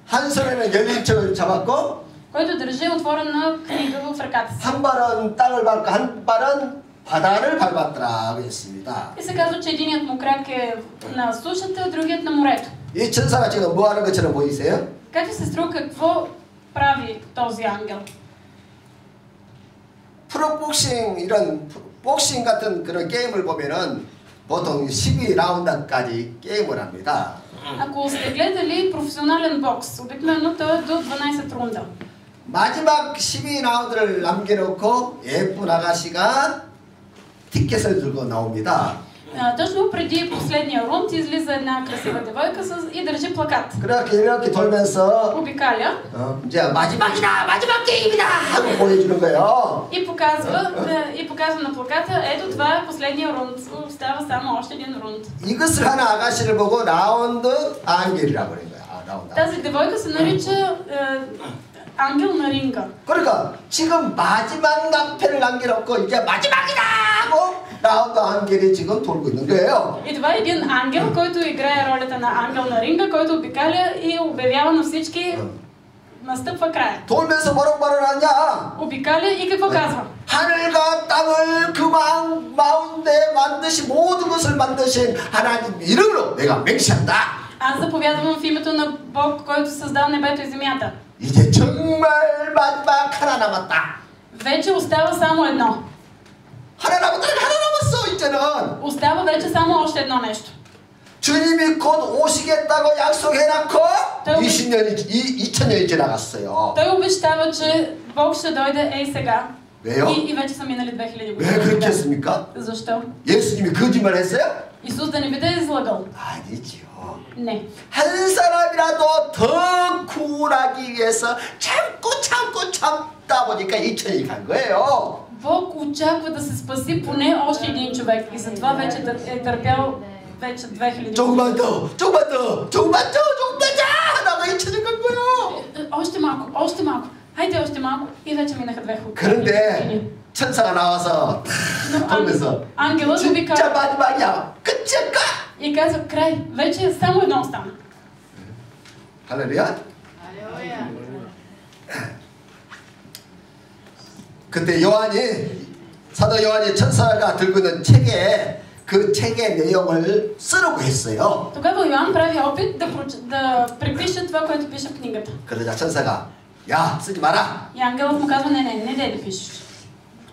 한 손에는 열린 책을 잡았고 който държи отворена книга в ръката си. 한 발은 땅을 밟고 한 발은 바다를 밟았더라고 했습니다. И се казва, че единият му крак е на сушата, а другият на морето. 이 천사가 지금 뭐 하는 것처럼 보이세요? Как ви се струва, какво прави този ангел? 프로복싱 이런 복싱 같은 그런 게임을 보면은 보통 12라운드까지 게임을 합니다. Ако сте гледали професионален бокс, обикновено той е до 12 рунда. 마지막 12라운드를 남겨놓고 예쁜 아가씨가 티켓을 들고 나옵니다. Точно преди последния рунд излиза една красива девойка и държи плакат. 이렇게 돌면서 Обикаля 이제 마지막 게임이다 하고 보여주는 거예요. и показва на плаката, ето това е последния рунд. Остава само още един рунд. 이것을 하는 아가씨를 보고 라운드 ангел이라고 그런 거야. 라운드. Тази девойка се нарича ангел на ринга. 그러니까 지금 마지막 나팔을 남겨놓고 이제 마지막이다 하고 라운드 ангел이 지금 돌고 있는 거예요. И това е един ангел, който играе ролята на ангел на ринга, който обикаля и обявява на всички, настъпва края. 돌면서 뭐라고 하냐? Обикаля и какво казва? 하늘과 땅을 그 마운데 만드신 모든 것을 만드신 하나님 이름으로 내가 맹세한다. Аз заповядвам в името на Бог, който създал небето и земята. 이제 정말 마지막 하나 남았다. Вече остава само едно. 하나 남았어 이제는. Остава вече само още едно нещо. 주님이 곧 오시겠다고 약속해놓고 2000년이 지나갔어요. Той обещава, че Бог ще дойде ей сега. 왜요? И вече са минали 2000 왜 그렇게 години. 했습니까? Защо? 예수님이 거짓말했어요? Исус да не би да е излагал? 아니지요. Не. 한 사람이라도 더 구원하기 위해서 참다 보니까 2000년이 간 거예요. Бог очаква да се спаси поне още един човек и затова вече е търпял вече 2000 조금만 더 하다가 2000년 간 거예요. Още малко. Хайде още малко. И вече минаха 2000 години. 그런데 천사가 나와서 돌면서 ангелът 진짜 вика 마지막이야. 끝일까? и казва край. Вече само едно остана. 할렐루야. 그때 사도 요한이 천사가 들고 있는 책에 그 책의 내용을 쓰려고 했어요. Тогава Йоан прави опит да препише това, което пише в книгата. 그러자 천사가 야 쓰지 마라. И ангелът му казва не дай да пишеш.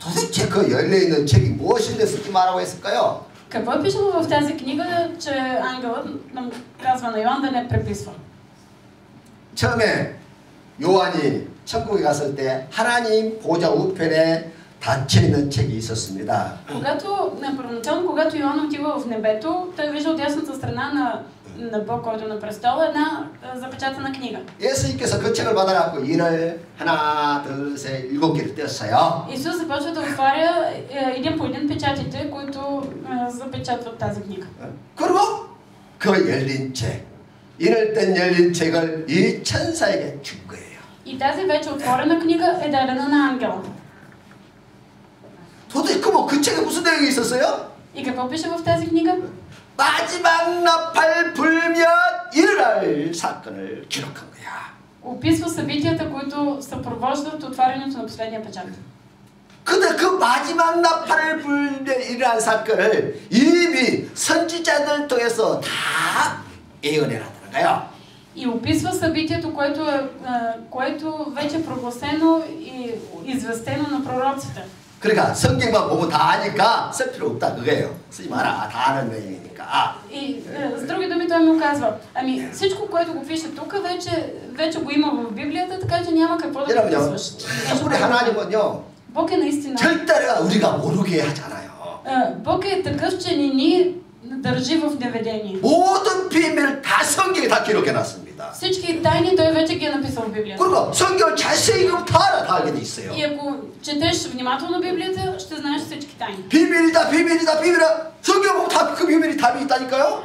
도대체 그 열려있는 책이 무엇인데 쓰지 말라고 했을까요? Какво е пишело в тази книга, че ангелът казва на Йоан да не преписва? 처음에 요한이 천국에 갔을 때 하나님 보좌 우편에 닫혀있는 책이 있었습니다. Първоначално, когато Йоан отива в небето, той вижда от ясната страна на Бог, който е на престола, една запечатана книга. 예수님께서 그 책을 받아갖고 일을 하나, 둘, 셋, 7개를 떼었어요. Исус започва да отваря един по един печатите, които запечатват тази книга. 그리고 그 열린 책, 이를 뗀 열린 책을 이 천사에게 준 거예요. И тази вече отворена книга е дадена на ангела. 도대체 그 책에 무슨 내용이 있었어요? И какво пише в тази книга? 마지막 나팔 불면 일어날 사건을 기록한 거야. Описва събитията, които съпровождат отварянето на последния печат. 근데 그 마지막 나팔을 불면 일어난 사건을 이미 선지자들 통해서 다 예언해놨다는 거예요. И описва събитието, което вече е прогласено и известено на пророците. 그러니까 성경만 보고 다 아니까 쓸 필요 없다 그거예요. 쓰지 마라. 다 아는 내용이니까. И с други думи той му казва, ами всичко, което го пише тук, вече го има в Библията, така че няма какво да го писваш. 우리 하나님은요. Бог е наистина. 절대로 우리가 모르게 하잖아요. Бог е такъв, че ни държи в неведение. 모든 비밀을 다 성경에 다 기록해놨습니다. Всички тайни той вече ги е написал в Библията. 그리고 성경을 자세히 다 알게 돼 있어요. И ако четеш внимателно Библията, ще знаеш всички тайни. 비밀이다. 성경 보면 다 그 비밀이 답이 있다니까요.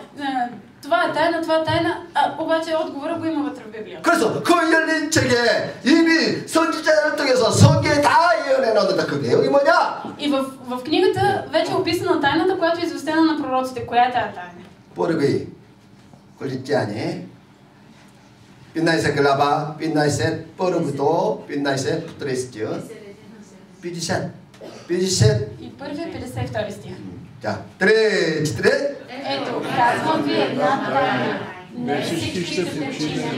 Това е тайна, обаче отговора го има вътре в Библията. 그래서 그 열린 책에 이미 선지자들 통해서 성경에 다 예언해 놨는데 그 내용이 뭐냐? И в книгата вече е описана тайната, която е известена на пророците. Коя е тая тайна? 뽀르그이 걸리지 빛나이셋 글라바 빛나이셋 뽀르그도 빛나이셋 붙들어있죠. 삐지셋 И първият 52 стих. 자, третье. Ето, казвам ви една тайна. Не всички ще починат,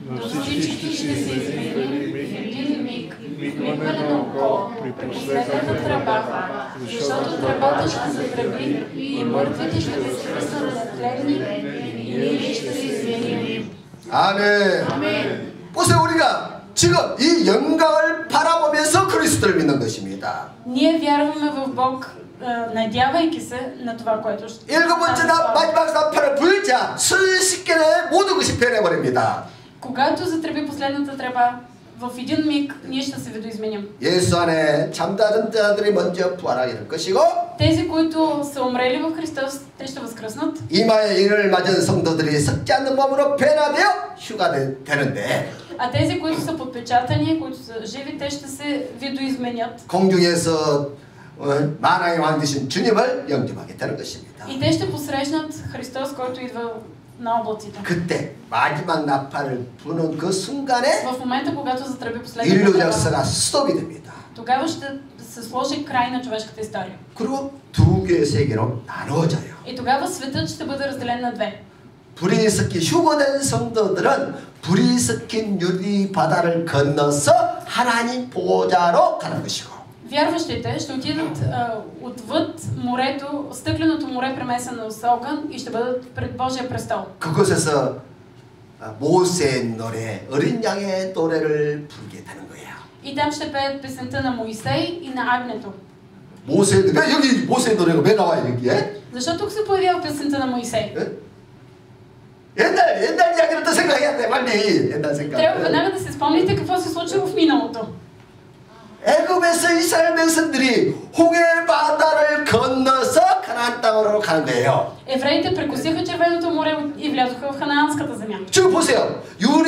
но всички ще се изведени един миг, мигване на око при последната тръба, защото тръбата ще се тръби и мъртвите ще възкръснат нетлени и ние ще се извиним. 아멘. 보세요, 우리가 지금 이 영광을 바라보면서 그리스도를 믿는 것입니다. Ние вярваме в Бог, надявайки се на това, което ще... 일곱 번째 마지막 나팔을 불자 순식간에 모든 것이 변해버립니다. Когато затръби последната тръба, в един миг ние ще се видоизменим. 예수 안에 잠자던 자들이 먼저 부활하게 될 것이고 Тези, които са умрели в Христос, те ще възкръснат. 이마에 인을 맞은 성도들이 썩지 않는 몸으로 변화되어 휴가 되는데 А тези, които са подпечатани, които са живи, те ще се видоизменят. 공중에서 만왕의 왕 되신 주님을 영접하게 되는 것입니다. И те ще посрещнат Христос, който идва на облаците. 그때 마지막 나팔을 부는 그 순간에 В момента, когато затръби последната 인류 тръба, 역사가 스톱이 됩니다. тогава ще се сложи край на човешката история. 그리고 두 개의 세계로 나누어져요. И тогава светът ще бъде разделен на две. 불이 섞인 휴거된 성도들은 불이 섞인 유리 바다를 건너서 하나님 보좌로 가는 것이고 Вярващите ще отидат отвъд морето, стъкленото море премесено с огън и ще бъдат пред Божия престол. 그곳에서 모세의 노래, 어린 양의 노래를 부르겠다는 거예요. И там ще пеят песента на Моисей и на Агнето. 모세, 왜 여기 모세의 노래가 왜 나와요 여기에? Защо тук се появява песента на Моисей? 옛날 이야기를 또 생각해야 돼 빨리. 옛날 생각. Трябва веднага да се спомните какво се случило в миналото. 애굽에서 이스라엘 백성들이 홍해 바다를 건너서 가나안 땅으로 가는 거예요. Евреите прекусиха Червеното море и влязоха в ханаанската земя. 지금 보세요. 유다